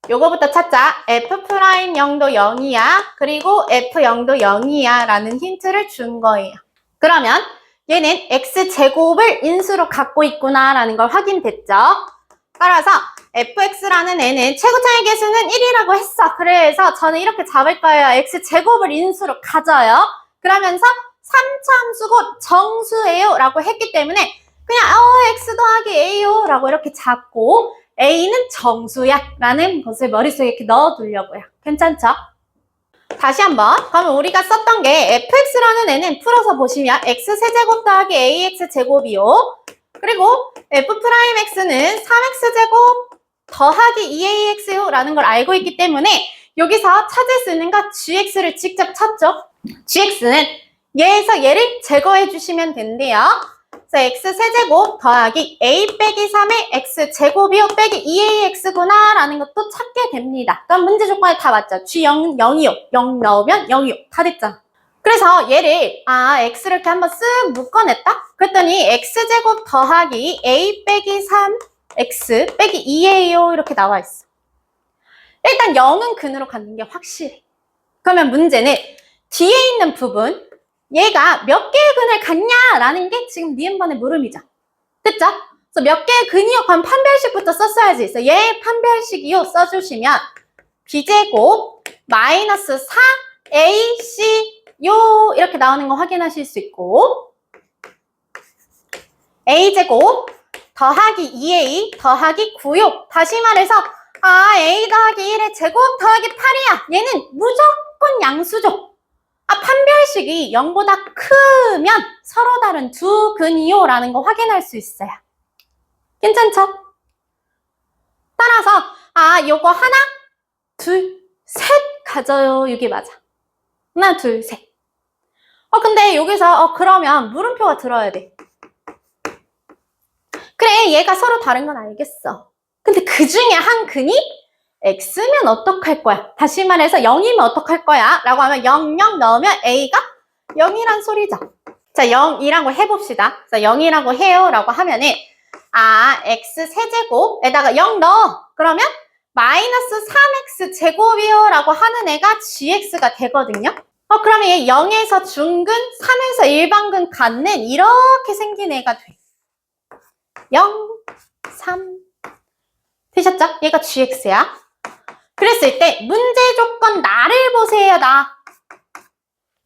요거부터 찾자. f'0도 0이야. 그리고 f0도 0이야 라는 힌트를 준 거예요. 그러면 얘는 x제곱을 인수로 갖고 있구나 라는 걸 확인됐죠. 따라서 fx라는 애는 최고차의 개수는 1이라고 했어. 그래서 저는 이렇게 잡을 거예요. x제곱을 인수로 가져요. 그러면서 3차 함수고 정수예요 라고 했기 때문에 그냥 x 더하기 a요 라고 이렇게 잡고 a는 정수야 라는 것을 머릿속에 이렇게 넣어두려고요. 괜찮죠? 다시 한번. 그러면 우리가 썼던 게 fx라는 애는 풀어서 보시면 x세제곱 더하기 ax제곱이요. 그리고 f'x는 3x제곱 더하기 2ax요 라는 걸 알고 있기 때문에 여기서 찾을 수 있는 거 gx를 직접 찾죠. gx는 얘에서 얘를 제거해 주시면 된대요. 그래서 x세제곱 더하기 a 빼기 3의 x제곱이요 빼기 2ax구나 라는 것도 찾게 됩니다. 그럼 문제 조건에 다 맞죠? g0, 0이요. 0 넣으면 0이요. 다 됐잖아. 그래서 얘를 x를 이렇게 한번 쓱 묶어냈다? 그랬더니 x제곱 더하기 a 빼기 3 x 빼기 2예요. 이렇게 나와 있어. 일단 0은 근으로 갖는 게 확실해. 그러면 문제는 뒤에 있는 부분, 얘가 몇 개의 근을 갖냐라는 게 지금 니은번의 물음이죠. 됐죠? 그래서 몇 개의 근이요? 그럼 판별식부터 썼어야지. 그래서 얘 판별식이요 써주시면 b제곱 마이너스 4ac요 이렇게 나오는 거 확인하실 수 있고, a제곱 더하기 2a 더하기 9요. 다시 말해서 a 더하기 1의 제곱 더하기 8이야. 얘는 무조건 양수죠. 판별식이 0보다 크면 서로 다른 두 근이요 라는 거 확인할 수 있어요. 괜찮죠? 따라서 요거 하나, 둘, 셋 가져요. 이게 맞아. 하나, 둘, 셋. 근데 여기서 그러면 물음표가 들어야 돼. 그래, 얘가 서로 다른 건 알겠어. 근데 그 중에 한 근이 x면 어떡할 거야? 다시 말해서 0이면 어떡할 거야? 라고 하면 0, 0 넣으면 a가 0이란 소리죠. 자, 0이라고 해봅시다. 자, 0이라고 해요. 라고 하면은 x 세제곱에다가 0 넣어. 그러면 마이너스 3x 제곱이요. 라고 하는 애가 gx가 되거든요. 그러면 얘 0에서 중근, 3에서 일반근 갖는 이렇게 생긴 애가 돼. 0, 3. 되셨죠? 얘가 gx야. 그랬을 때 문제 조건 나를 보세요. 나.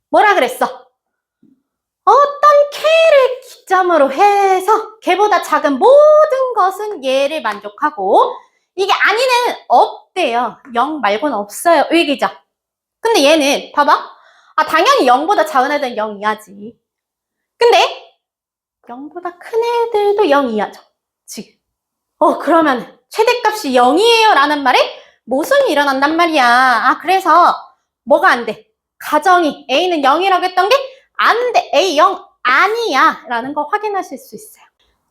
뭐라 그랬어? 어떤 k를 기점으로 해서 걔보다 작은 모든 것은 얘를 만족하고, 이게 아니는 없대요. 0 말고는 없어요. 의기죠. 근데 얘는 봐봐. 당연히 0보다 작은 애들은 0 이하지. 근데 0보다 큰 애들도 0 이하죠. 지금. 그러면 최대값이 0이에요 라는 말에 모순이 일어난단 말이야. 그래서 뭐가 안 돼? 가정이 A는 0이라고 했던 게 안 돼. A 0 아니야 라는 거 확인하실 수 있어요.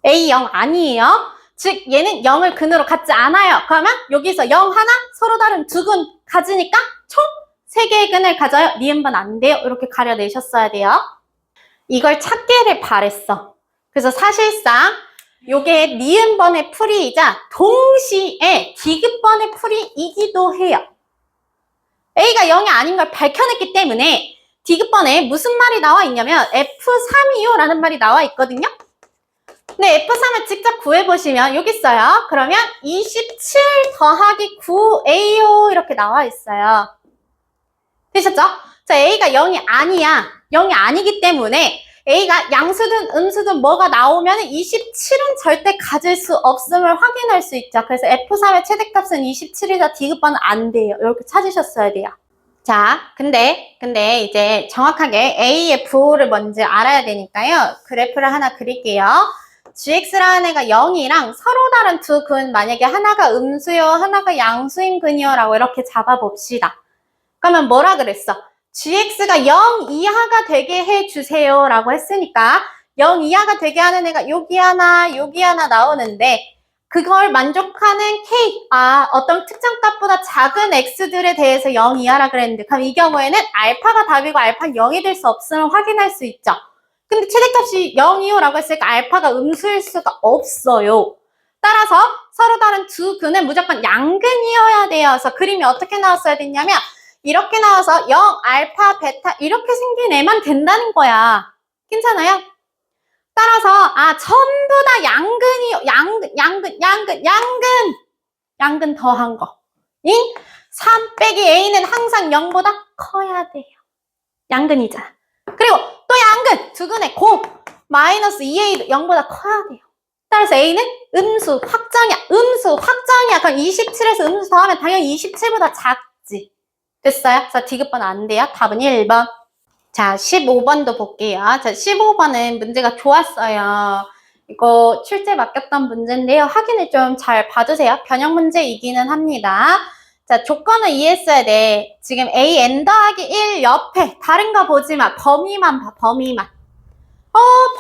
A 0 아니에요. 즉 얘는 0을 근으로 갖지 않아요. 그러면 여기서 0 하나 서로 다른 두 근 가지니까 총 3개의 근을 가져요. 니은번 안 돼요. 이렇게 가려내셨어야 돼요. 이걸 찾기를 바랬어. 그래서 사실상 요게 니은번의 풀이이자 동시에 디귿번의 풀이이기도 해요. A가 0이 아닌 걸 밝혀냈기 때문에 디귿번에 무슨 말이 나와 있냐면 F3이요 라는 말이 나와 있거든요. 근데 F3을 직접 구해보시면 여기 있어요. 그러면 27 더하기 9A요 이렇게 나와 있어요. 되셨죠? 자, A가 0이 아니야. 0이 아니기 때문에 A가 양수든 음수든 뭐가 나오면 27은 절대 가질 수 없음을 확인할 수 있죠. 그래서 F3의 최대값은 27이다. 디귿번은 안 돼요. 이렇게 찾으셨어야 돼요. 자, 근데 이제 정확하게 A의 부호를 먼저 알아야 되니까요. 그래프를 하나 그릴게요. gx라는 애가 0이랑 서로 다른 두 근, 만약에 하나가 음수요, 하나가 양수인 근이요 라고 이렇게 잡아봅시다. 그러면 뭐라 그랬어? gx가 0 이하가 되게 해주세요 라고 했으니까 0 이하가 되게 하는 애가 여기 하나 나오는데, 그걸 만족하는 k, 어떤 특정 값보다 작은 x들에 대해서 0 이하라 그랬는데, 그럼 이 경우에는 알파가 답이고 알파는 0이 될 수 없음을 확인할 수 있죠. 근데 최대값이 0이요 라고 했으니까 알파가 음수일 수가 없어요. 따라서 서로 다른 두 근은 무조건 양근이어야 돼요. 그래서 그림이 어떻게 나왔어야 됐냐면 이렇게 나와서 0, 알파, 베타 이렇게 생긴 애만 된다는 거야. 괜찮아요? 따라서 전부 다 양근이요. 양근 더한 거. 3 빼기 A는 항상 0보다 커야 돼요. 양근이잖아. 그리고 또 양근, 두 근의 곱, 마이너스 2A도 0보다 커야 돼요. 따라서 A는 음수 확정이야. 그럼 27에서 음수 더하면 당연히 27보다 작지. 됐어요? 그래서 디귿번 안 돼요. 답은 1번. 자, 15번도 볼게요. 자, 15번은 문제가 좋았어요. 이거 출제 맡겼던 문제인데요. 확인을 좀 잘 봐주세요. 변형 문제이기는 합니다. 자, 조건을 이해했어야 돼. 지금 a n 더하기 1 옆에 다른 거 보지 마. 범위만 봐, 범위만.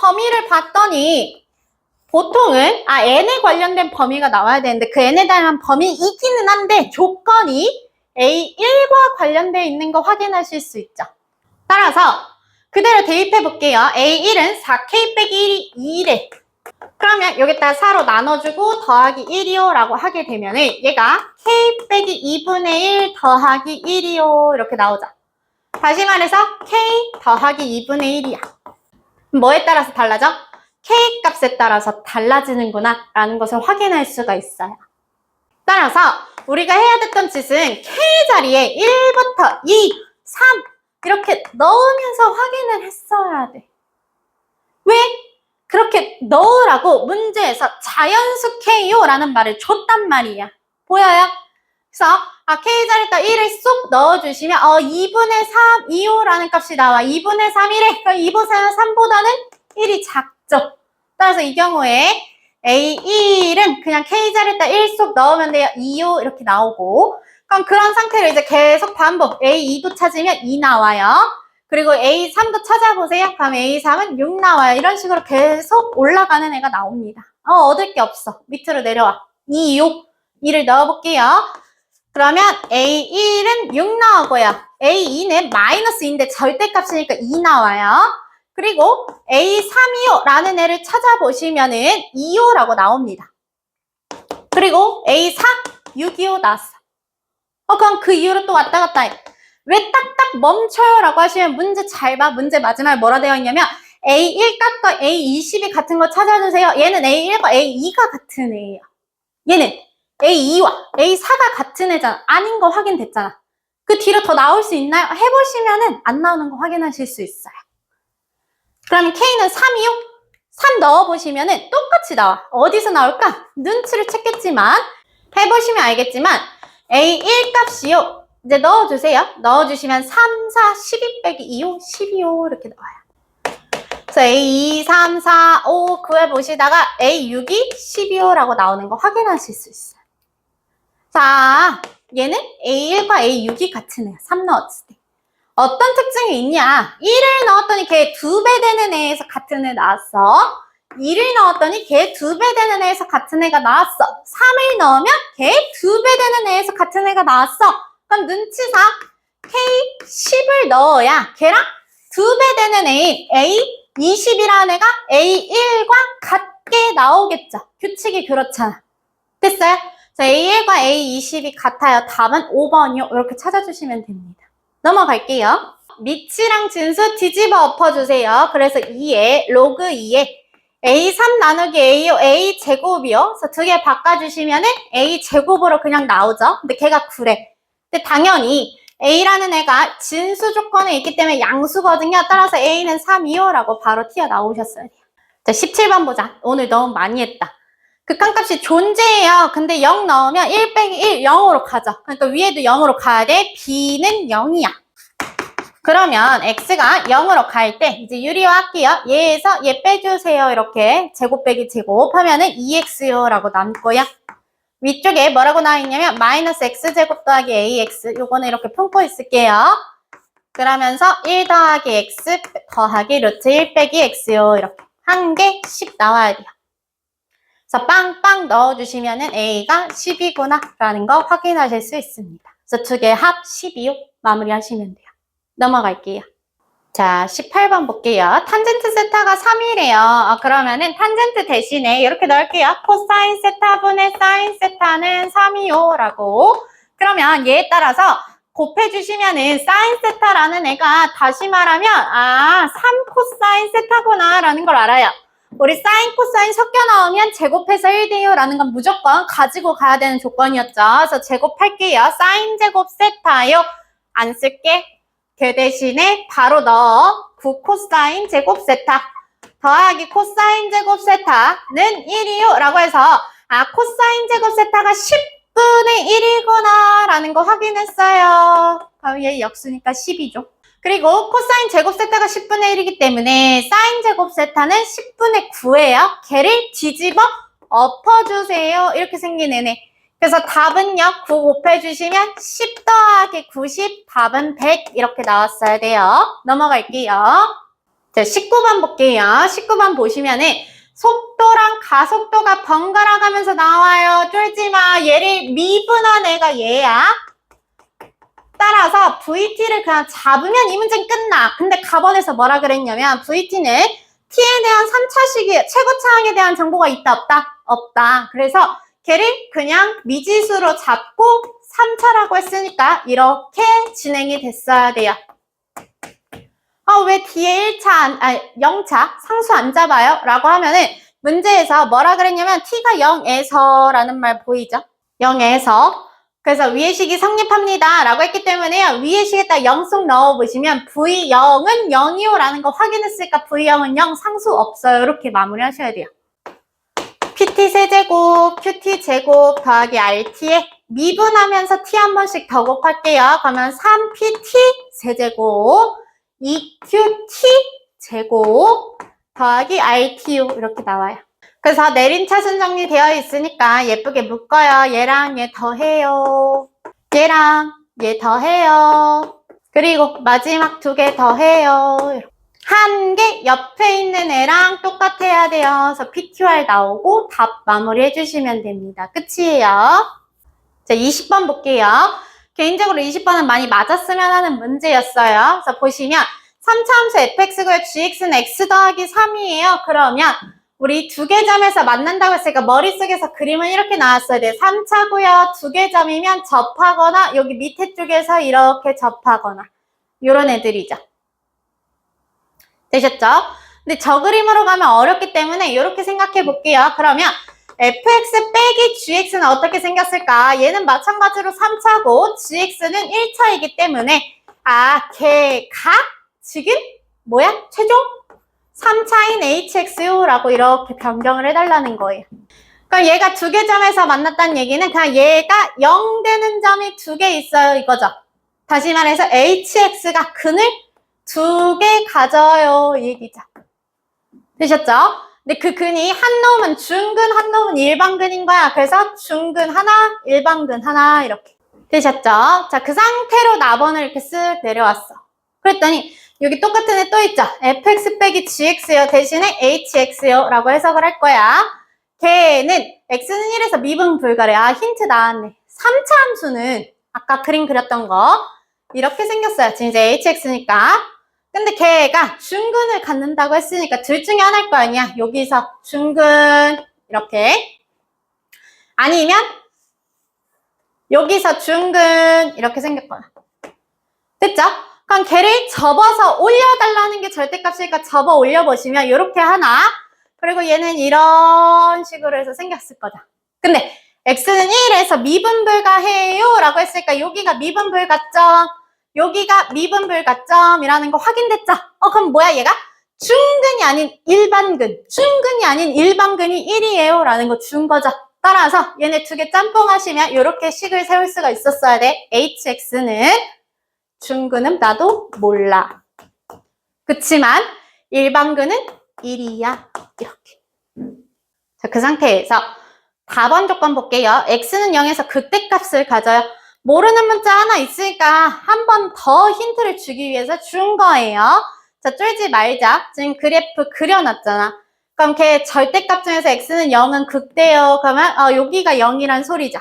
범위를 봤더니 보통은 n에 관련된 범위가 나와야 되는데 그 n에 대한 범위이기는 한데 조건이 a1과 관련되어 있는 거 확인하실 수 있죠. 따라서 그대로 대입해 볼게요. a1은 4k 빼기 1이 2래. 그러면 여기다 4로 나눠주고 더하기 1이요 라고 하게 되면은 얘가 k 빼기 2분의 1 더하기 1이요 이렇게 나오죠. 다시 말해서 k 더하기 2분의 1이야. 뭐에 따라서 달라져? k 값에 따라서 달라지는구나 라는 것을 확인할 수가 있어요. 따라서 우리가 해야 됐던 짓은 k 자리에 1부터 2, 3 이렇게 넣으면서 확인을 했어야 돼. 왜? 그렇게 넣으라고 문제에서 자연수 k요 라는 말을 줬단 말이야. 보여요? 그래서 k 자리에다 1을 쏙 넣어주시면 2분의 3, 2요 라는 값이 나와. 2분의 3, 1에 그럼 2분의 3보다는 1이 작죠. 따라서 이 경우에 A1은 그냥 k 자리에다 1 쏙 넣으면 돼요. 2요 이렇게 나오고 그럼 그런 상태로 이제 계속 반복 A2도 찾으면 2 나와요. 그리고 A3도 찾아보세요. 그럼 A3은 6 나와요. 이런 식으로 계속 올라가는 애가 나옵니다. 얻을 게 없어. 밑으로 내려와. 2, 6, 2를 넣어볼게요. 그러면 A1은 6 나오고요. A2는 마이너스 2인데 절대값이니까 2 나와요. 그리고 A325 라는 애를 찾아보시면은 2호라고 나옵니다. 그리고 A4, 625 나왔어. 그럼 그 이후로 또 왔다 갔다 해. 왜 딱딱 멈춰요? 라고 하시면 문제 잘 봐. 문제 마지막에 뭐라 되어 있냐면 A1 값과 A20이 같은 거 찾아주세요. 얘는 A1과 A2가 같은 애예요. 얘는 A2와 A4가 같은 애잖아. 아닌 거 확인됐잖아. 그 뒤로 더 나올 수 있나요? 해보시면은 안 나오는 거 확인하실 수 있어요. 그러면 K는 3이요? 3 넣어보시면은 똑같이 나와. 어디서 나올까? 눈치를 챘겠지만 해보시면 알겠지만 A1 값이요. 이제 넣어주세요. 넣어주시면 3, 4, 12 빼기 2호, 12호 이렇게 나와요. 그래서 A2, 3, 4, 5 구해보시다가 A6이 12호라고 나오는 거 확인하실 수 있어요. 자, 얘는 A1과 A6이 같은 애야. 3 넣었을 때. 어떤 특징이 있냐? 1을 넣었더니 걔 2배 되는 애에서 같은 애 나왔어. 2를 넣었더니 걔 2배 되는 애에서 같은 애가 나왔어. 3을 넣으면 걔 2배 되는 애에서 같은 애가 나왔어. 그럼 눈치상 K10을 넣어야 걔랑 2배 되는 애인 A20이라는 애가 A1과 같게 나오겠죠. 규칙이 그렇잖아. 됐어요? 자, A1과 A20이 같아요. 답은 5번이요. 이렇게 찾아주시면 됩니다. 넘어갈게요. 미치랑 진수 뒤집어 엎어주세요. 그래서 2에 로그 2에 A3 나누기 A요, A제곱이요. 그래서 두 개 바꿔주시면은 A제곱으로 그냥 나오죠. 근데 걔가 9래. 근데 당연히 A라는 애가 진수 조건에 있기 때문에 양수거든요. 따라서 A는 3이요라고 바로 튀어나오셨어야 돼요. 자, 17번 보자. 오늘 너무 많이 했다. 극한값이 존재해요. 근데 0 넣으면 1 빼기 1, 0으로 가죠. 그러니까 위에도 0으로 가야 돼. B는 0이야. 그러면 X가 0으로 갈 때 이제 유리화할게요. 얘에서 얘 빼주세요. 이렇게 제곱 빼기 제곱 하면은 2X요 라고 남고요. 위쪽에 뭐라고 나와 있냐면 마이너스 X제곱 더하기 AX 요거는 이렇게 품고 있을게요. 그러면서 1 더하기 X 더하기 루트 1 빼기 X요. 이렇게 한 개 10 나와야 돼요. 그래서 빵빵 넣어주시면은 A가 10이구나 라는 거 확인하실 수 있습니다. 그래서 두 개 합 12요 마무리하시면 돼요. 넘어갈게요. 자, 18번 볼게요. 탄젠트 세타가 3이래요. 그러면은 탄젠트 대신에 이렇게 넣을게요. 코사인 세타분의 사인 세타는 3이요 라고. 그러면 얘에 따라서 곱해주시면은 사인 세타라는 애가 다시 말하면 3 코사인 세타구나 라는 걸 알아요. 우리 사인 코사인 섞여 나오면 제곱해서 1돼요 라는 건 무조건 가지고 가야 되는 조건이었죠. 그래서 제곱할게요. 사인 제곱 세타요. 안 쓸게. 걔 대신에 바로 넣어. 9 코사인 제곱 세타 더하기 코사인 제곱 세타는 1이요 라고 해서 코사인 제곱 세타가 10분의 1이구나 라는 거 확인했어요. 그럼 얘 역수니까 10이죠. 그리고 코사인 제곱 세타가 10분의 1이기 때문에 사인 제곱 세타는 10분의 9예요. 걔를 뒤집어 엎어주세요. 이렇게 생긴 애네. 그래서 답은요. 9 곱해주시면 10 더하기 90 답은 100 이렇게 나왔어야 돼요. 넘어갈게요. 자, 19번 볼게요. 19번 보시면은 속도랑 가속도가 번갈아 가면서 나와요. 쫄지마. 얘를 미분한 애가 얘야. 따라서 VT를 그냥 잡으면 이 문제는 끝나. 근데 가번에서 뭐라 그랬냐면 VT는 t에 대한 3차 시기, 최고차항에 대한 정보가 있다, 없다? 없다. 그래서 걔를 그냥 미지수로 잡고 3차라고 했으니까 이렇게 진행이 됐어야 돼요. 왜 뒤에 0차 상수 안 잡아요? 라고 하면은 문제에서 뭐라 그랬냐면 t가 0에서 라는 말 보이죠? 0에서. 그래서 위의 식이 성립합니다 라고 했기 때문에요. 위의 식에다 0 쏙 넣어보시면 V0은 0이요 라는 거 확인했으니까 V0은 0 상수 없어요. 이렇게 마무리 하셔야 돼요. PT 세제곱, QT 제곱 더하기 RT에 미분하면서 T 한 번씩 더 곱할게요. 그러면 3PT 세제곱 2QT 제곱 더하기 RTU 이렇게 나와요. 그래서 내림차순 정리되어 있으니까 예쁘게 묶어요. 얘랑 얘 더해요. 얘랑 얘 더해요. 그리고 마지막 2개 더해요. 한 개 옆에 있는 애랑 똑같아야 돼요. 그래서 PQR 나오고 답 마무리 해주시면 됩니다. 끝이에요. 자, 20번 볼게요. 개인적으로 20번은 많이 맞았으면 하는 문제였어요. 그래서 보시면 3차 함수 fx고요. gx는 x 더하기 3이에요. 그러면 우리 두 개 점에서 만난다고 했으니까 머릿속에서 그림은 이렇게 나왔어야 돼요. 3차고요. 두 개 점이면 접하거나 여기 밑에 쪽에서 이렇게 접하거나 이런 애들이죠. 되셨죠? 근데 저 그림으로 가면 어렵기 때문에 이렇게 생각해 볼게요. 그러면 fx 빼기 gx는 어떻게 생겼을까? 얘는 마찬가지로 3차고 gx는 1차이기 때문에 걔가 지금 뭐야? 최종 3차인 hx요라고 이렇게 변경을 해달라는 거예요. 그럼 얘가 두 개 점에서 만났다는 얘기는 그냥 얘가 0 되는 점이 두 개 있어요 이거죠. 다시 말해서 hx가 근을 두 개 가져요 이 얘기죠. 되셨죠? 근데 그 근이 한 놈은 중근, 한 놈은 일반근인 거야. 그래서 중근 하나, 일반근 하나 이렇게. 되셨죠? 자, 그 상태로 나번을 이렇게 쓱 내려왔어. 그랬더니 여기 똑같은 애 또 있죠? fx 빼기 gx요 대신에 hx요 라고 해석을 할 거야. 걔는 x는 1에서 미분 불가래. 힌트 나왔네. 3차 함수는 아까 그림 그렸던 거 이렇게 생겼어요. 지금 이제 hx니까. 근데 걔가 중근을 갖는다고 했으니까 둘 중에 하나일 거 아니야. 여기서 중근 이렇게 아니면 여기서 중근 이렇게 생겼거나. 됐죠? 그럼 걔를 접어서 올려달라는 게 절대값이니까 접어 올려보시면 이렇게 하나 그리고 얘는 이런 식으로 해서 생겼을 거다. 근데 x는 1에서 미분불가해요 라고 했으니까 여기가 미분불가점 여기가 미분불가점이라는 거 확인됐죠? 그럼 뭐야 얘가? 중근이 아닌 일반근 중근이 아닌 일반근이 1이에요 라는 거 준 거죠. 따라서 얘네 두 개 짬뽕 하시면 이렇게 식을 세울 수가 있었어야 돼. hx는 중근은 나도 몰라. 그치만 일반근은 1이야. 이렇게. 자, 그 상태에서 답안 조건 볼게요. x는 0에서 극대값을 가져요. 모르는 문자 하나 있으니까 한 번 더 힌트를 주기 위해서 준 거예요. 자, 쫄지 말자. 지금 그래프 그려놨잖아. 그럼 걔 절대값 중에서 x는 0은 극대요. 그러면 여기가 0이란 소리죠.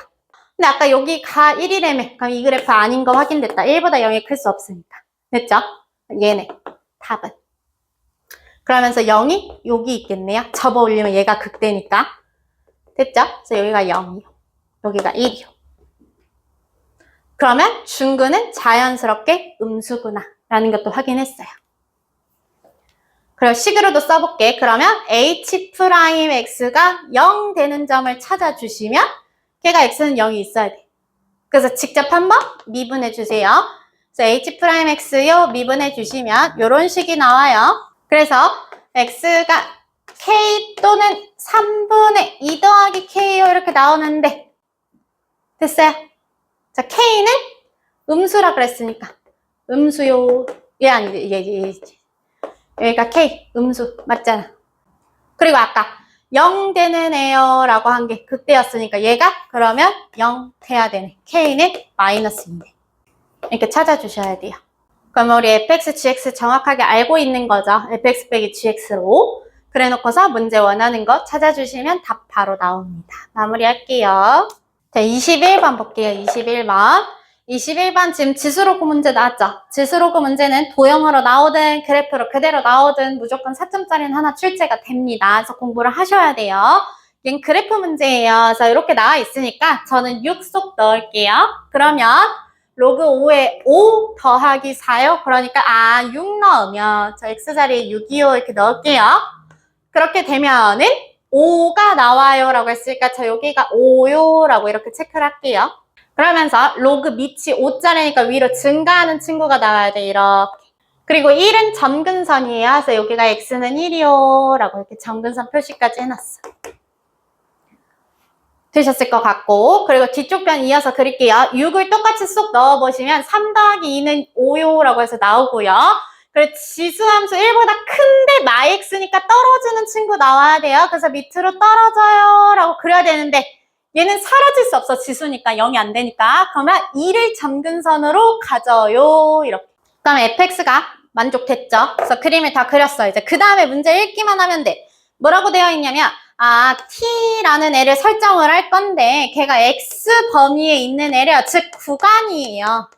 근데 아까 여기가 1이라며. 그럼 이 그래프 아닌 거 확인됐다. 1보다 0이 클 수 없으니까. 됐죠? 얘네. 답은. 그러면서 0이 여기 있겠네요. 접어 올리면 얘가 극대니까. 됐죠? 그래서 여기가 0이요. 여기가 1이요. 그러면 중근은 자연스럽게 음수구나. 라는 것도 확인했어요. 그리고 식으로도 써볼게. 그러면 h'x가 0 되는 점을 찾아주시면 걔가 x는 0이 있어야 돼. 그래서 직접 한번 미분해 주세요. 그래서 h'x요 미분해 주시면 이런 식이 나와요. 그래서 x가 k 또는 3분의 2 더하기 k요 이렇게 나오는데 됐어요? 자, k는 음수라 그랬으니까 음수요. 얘 아니지. 얘. 여기가 k 음수 맞잖아. 그리고 아까 0 되는 애요 라고 한 게 그때였으니까 얘가 그러면 0 돼야 되네. k는 마이너스 2네. 이렇게 찾아주셔야 돼요. 그럼 우리 fx, gx 정확하게 알고 있는 거죠. fx 빼기 gx로. 그래 놓고서 문제 원하는 거 찾아주시면 답 바로 나옵니다. 마무리할게요. 자, 21번 볼게요. 21번. 21번 지금 지수로그 문제 나왔죠? 지수로그 문제는 도형으로 나오든 그래프로 그대로 나오든 무조건 4점짜리는 하나 출제가 됩니다. 그래서 공부를 하셔야 돼요. 얘는 그래프 문제예요. 그래서 이렇게 나와 있으니까 저는 6 쏙 넣을게요. 그러면 로그 5에 5 더하기 4요? 그러니까 6 넣으면 저 x자리에 6이요 이렇게 넣을게요. 그렇게 되면은 5가 나와요 라고 했으니까 저 여기가 5요 라고 이렇게 체크를 할게요. 그러면서 로그 밑이 5짜리니까 위로 증가하는 친구가 나와야 돼, 이렇게. 그리고 1은 점근선이에요. 그래서 여기가 x는 1이요 라고 이렇게 점근선 표시까지 해놨어. 되셨을 것 같고, 그리고 뒤쪽 편 이어서 그릴게요. 6을 똑같이 쏙 넣어보시면 3 더하기 2는 5요 라고 해서 나오고요. 그리고 지수함수 1보다 큰데 마x니까 떨어지는 친구 나와야 돼요. 그래서 밑으로 떨어져요 라고 그려야 되는데 얘는 사라질 수 없어. 지수니까 0이 안 되니까. 그러면 2를 점근선으로 가져요. 이렇게. 그럼 fx가 만족됐죠? 그래서 그림을 다 그렸어요. 이제 그 다음에 문제 읽기만 하면 돼. 뭐라고 되어 있냐면 t라는 애를 설정을 할 건데 걔가 x 범위에 있는 애래요. 즉 구간이에요.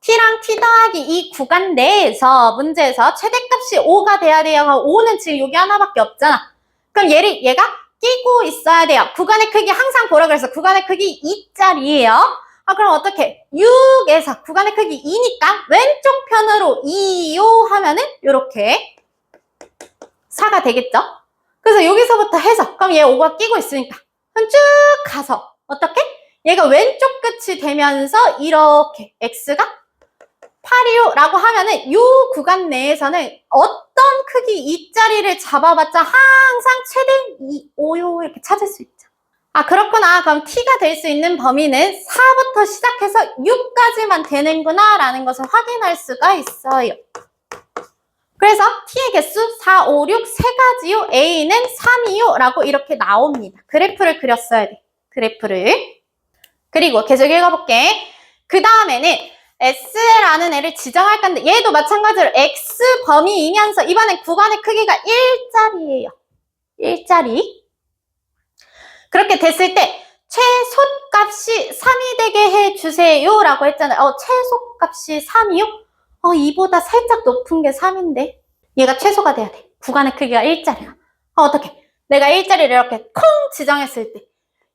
t랑 t 더하기 이 구간 내에서 문제에서 최대값이 5가 돼야 돼요. 5는 지금 여기 하나밖에 없잖아. 그럼 얘가 끼고 있어야 돼요. 구간의 크기 항상 보라 그래서 구간의 크기 2짜리예요. 그럼 어떻게? 6에서 구간의 크기 2니까 왼쪽 편으로 2요 하면은 이렇게 4가 되겠죠? 그래서 여기서부터 해서 그럼 얘 5가 끼고 있으니까 그럼 쭉 가서 어떻게? 얘가 왼쪽 끝이 되면서 이렇게 x가 8이요 라고 하면은 이 구간 내에서는 어떤 크기 2짜리를 잡아봤자 항상 최대 5요 이렇게 찾을 수 있죠. 그렇구나. 그럼 t가 될 수 있는 범위는 4부터 시작해서 6까지만 되는구나 라는 것을 확인할 수가 있어요. 그래서 t의 개수 4, 5, 6 세 가지요. a는 3이요 라고 이렇게 나옵니다. 그래프를 그렸어야 돼. 그래프를. 그리고 계속 읽어볼게. 그 다음에는 S라는 애를 지정할 건데 얘도 마찬가지로 X 범위이면서 이번엔 구간의 크기가 1짜리예요. 1짜리. 그렇게 됐을 때 최소값이 3이 되게 해주세요 라고 했잖아요. 최소값이 3이요? 2보다 살짝 높은 게 3인데 얘가 최소가 돼야 돼. 구간의 크기가 1짜리야. 어떻게? 내가 1짜리를 이렇게 콩 지정했을 때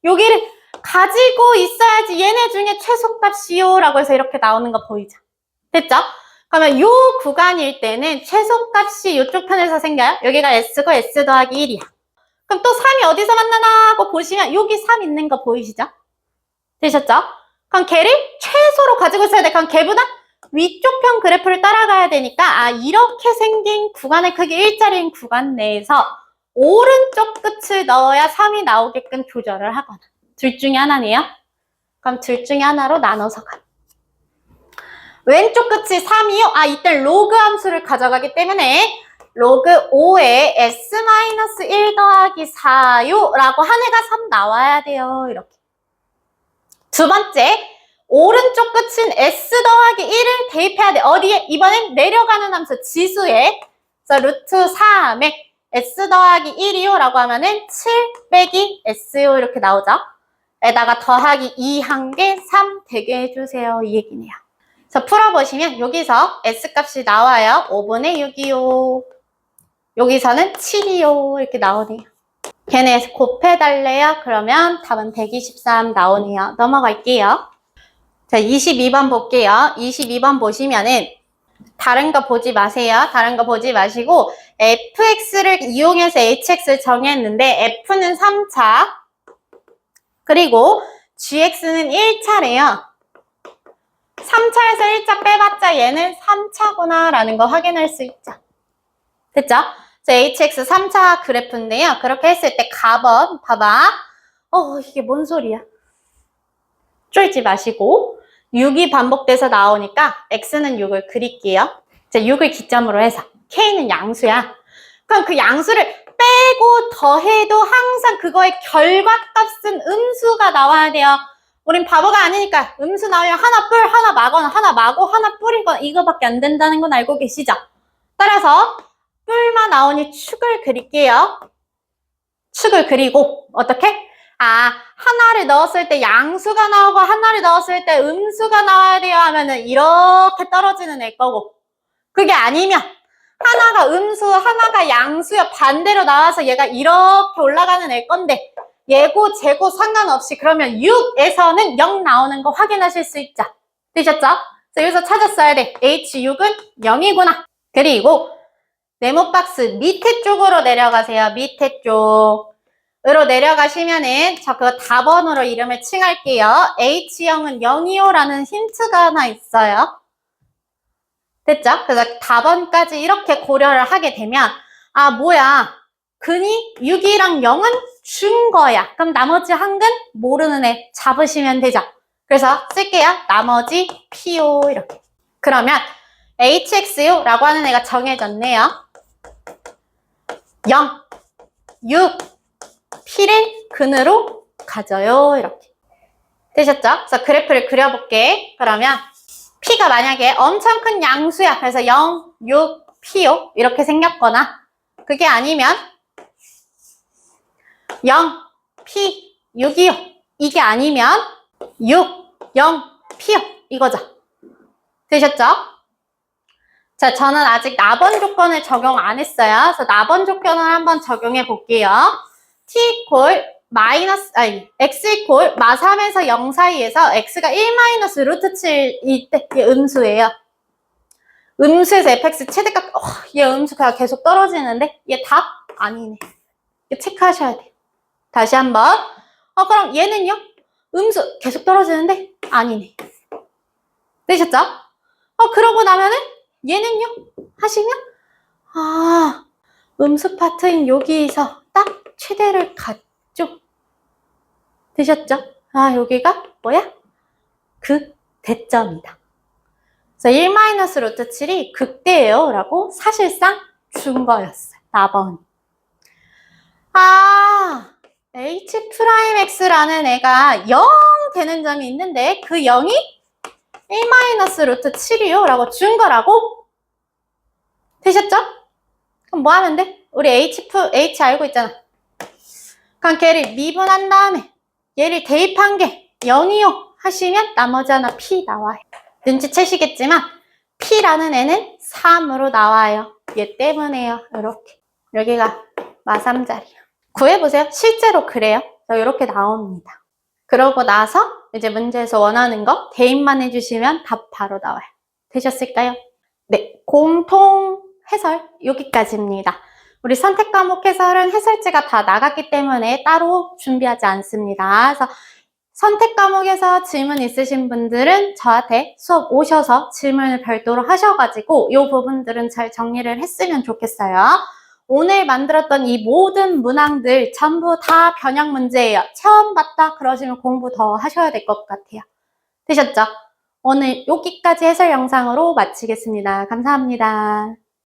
여기를 가지고 있어야지 얘네 중에 최소값이요 라고 해서 이렇게 나오는 거 보이죠? 됐죠? 그러면 이 구간일 때는 최소값이 이쪽 편에서 생겨요. 여기가 S고 S 더하기 1이야. 그럼 또 3이 어디서 만나나 하고 보시면 여기 3 있는 거 보이시죠? 되셨죠? 그럼 걔를 최소로 가지고 있어야 돼. 그럼 걔보다 위쪽 편 그래프를 따라가야 되니까 이렇게 생긴 구간의 크기 1짜리인 구간 내에서 오른쪽 끝을 넣어야 3이 나오게끔 조절을 하거나 둘 중에 하나네요. 그럼 둘 중에 하나로 나눠서 가. 왼쪽 끝이 3이요? 이때 로그 함수를 가져가기 때문에 로그 5에 s-1 더하기 4요 라고 한 애가 3 나와야 돼요. 이렇게. 두 번째, 오른쪽 끝인 s 더하기 1을 대입해야 돼. 어디에? 이번엔 내려가는 함수 지수에. 그래서 루트 3에 s 더하기 1이요 라고 하면은 7 빼기 s요 이렇게 나오죠. 에다가 더하기 2 한 개 3 되게 해주세요. 이 얘기네요. 그래서 풀어보시면 여기서 S값이 나와요. 5분의 6이요. 여기서는 7이요. 이렇게 나오네요. 걔네 곱해달래요. 그러면 답은 123 나오네요. 넘어갈게요. 자, 22번 볼게요. 22번 보시면은 다른 거 보지 마세요. 다른 거 보지 마시고 fx를 이용해서 hx를 정했는데 f는 3차 그리고 gx는 1차래요. 3차에서 1차 빼봤자 얘는 3차구나 라는 거 확인할 수 있죠. 됐죠? hx 3차 그래프인데요. 그렇게 했을 때 가번 봐봐. 이게 뭔 소리야? 쫄지 마시고 6이 반복돼서 나오니까 x는 6을 그릴게요. 자, 6을 기점으로 해서 k는 양수야. 그럼 그 양수를 빼고 더해도 항상 그거의 결과값은 음수가 나와야 돼요. 우린 바보가 아니니까 음수 나오면 하나 뿔, 하나 마거나 하나 마고 하나 뿔이거나 이거밖에 안 된다는 건 알고 계시죠? 따라서 뿔만 나오니 축을 그릴게요. 축을 그리고 어떻게? 하나를 넣었을 때 양수가 나오고 하나를 넣었을 때 음수가 나와야 돼요 하면은 이렇게 떨어지는 애 거고, 그게 아니면 하나가 음수, 하나가 양수야 반대로 나와서 얘가 이렇게 올라가는 애 건데 예고, 재고 상관없이 그러면 6에서는 0 나오는 거 확인하실 수 있죠? 되셨죠? 여기서 찾았어야 돼. H6은 0이구나. 그리고 네모박스 밑에 쪽으로 내려가세요. 밑에 쪽으로 내려가시면은 저 그거 답번으로 이름을 칭할게요. H0은 0이요라는 힌트가 하나 있어요. 됐죠? 그래서 답번까지 이렇게 고려를 하게 되면 뭐야, 근이 6이랑 0은 준 거야. 그럼 나머지 한 근 모르는 애 잡으시면 되죠. 그래서 쓸게요. 나머지 P요 이렇게. 그러면 HX요라고 하는 애가 정해졌네요. 0, 6, P를 근으로 가져요. 이렇게. 되셨죠? 그래서 그래프를 그려볼게. 그러면 P가 만약에 엄청 큰 양수야. 그래서 0, 6, P요. 이렇게 생겼거나, 그게 아니면 0, P, 6이요. 이게 아니면 6, 0, P요. 이거죠. 되셨죠? 자, 저는 아직 나번 조건을 적용 안 했어요. 그래서 나번 조건을 한번 적용해 볼게요. T 이퀄 X 이퀄 마3에서 0 사이에서 X가 1 마이너스 루트 7일 때 얘 음수예요. 음수에서 fx 최대값, 얘 음수 그냥 계속 떨어지는데 얘 답? 아니네. 이거 체크하셔야 돼요. 다시 한번. 그럼 얘는요? 음수 계속 떨어지는데 아니네. 되셨죠? 그러고 나면은 얘는요? 하시면 음수 파트인 여기에서 딱 최대를 갖죠. 되셨죠? 여기가 뭐야? 극대점이다. 그래서 1 마이너스 루트 7이 극대예요 라고 사실상 준 거였어요. 4번. H'X라는 애가 0 되는 점이 있는데 그 0이 1 마이너스 루트 7이요 라고 준 거라고? 되셨죠? 그럼 뭐 하면 돼? 우리 H 알고 있잖아. 그럼 걔를 미분한 다음에 얘를 대입한 게 0이요 하시면 나머지 하나 P 나와요. 눈치채시겠지만 P라는 애는 3으로 나와요. 얘 때문에요. 이렇게. 여기가 마3자리야. 구해보세요. 실제로 그래요. 이렇게 나옵니다. 그러고 나서 이제 문제에서 원하는 거 대입만 해주시면 답 바로 나와요. 되셨을까요? 네, 공통 해설 여기까지입니다. 우리 선택 과목 해설은 해설지가 다 나갔기 때문에 따로 준비하지 않습니다. 그래서 선택 과목에서 질문 있으신 분들은 저한테 수업 오셔서 질문을 별도로 하셔가지고 이 부분들은 잘 정리를 했으면 좋겠어요. 오늘 만들었던 이 모든 문항들 전부 다 변형 문제예요. 처음 봤다 그러시면 공부 더 하셔야 될 것 같아요. 되셨죠? 오늘 여기까지 해설 영상으로 마치겠습니다. 감사합니다.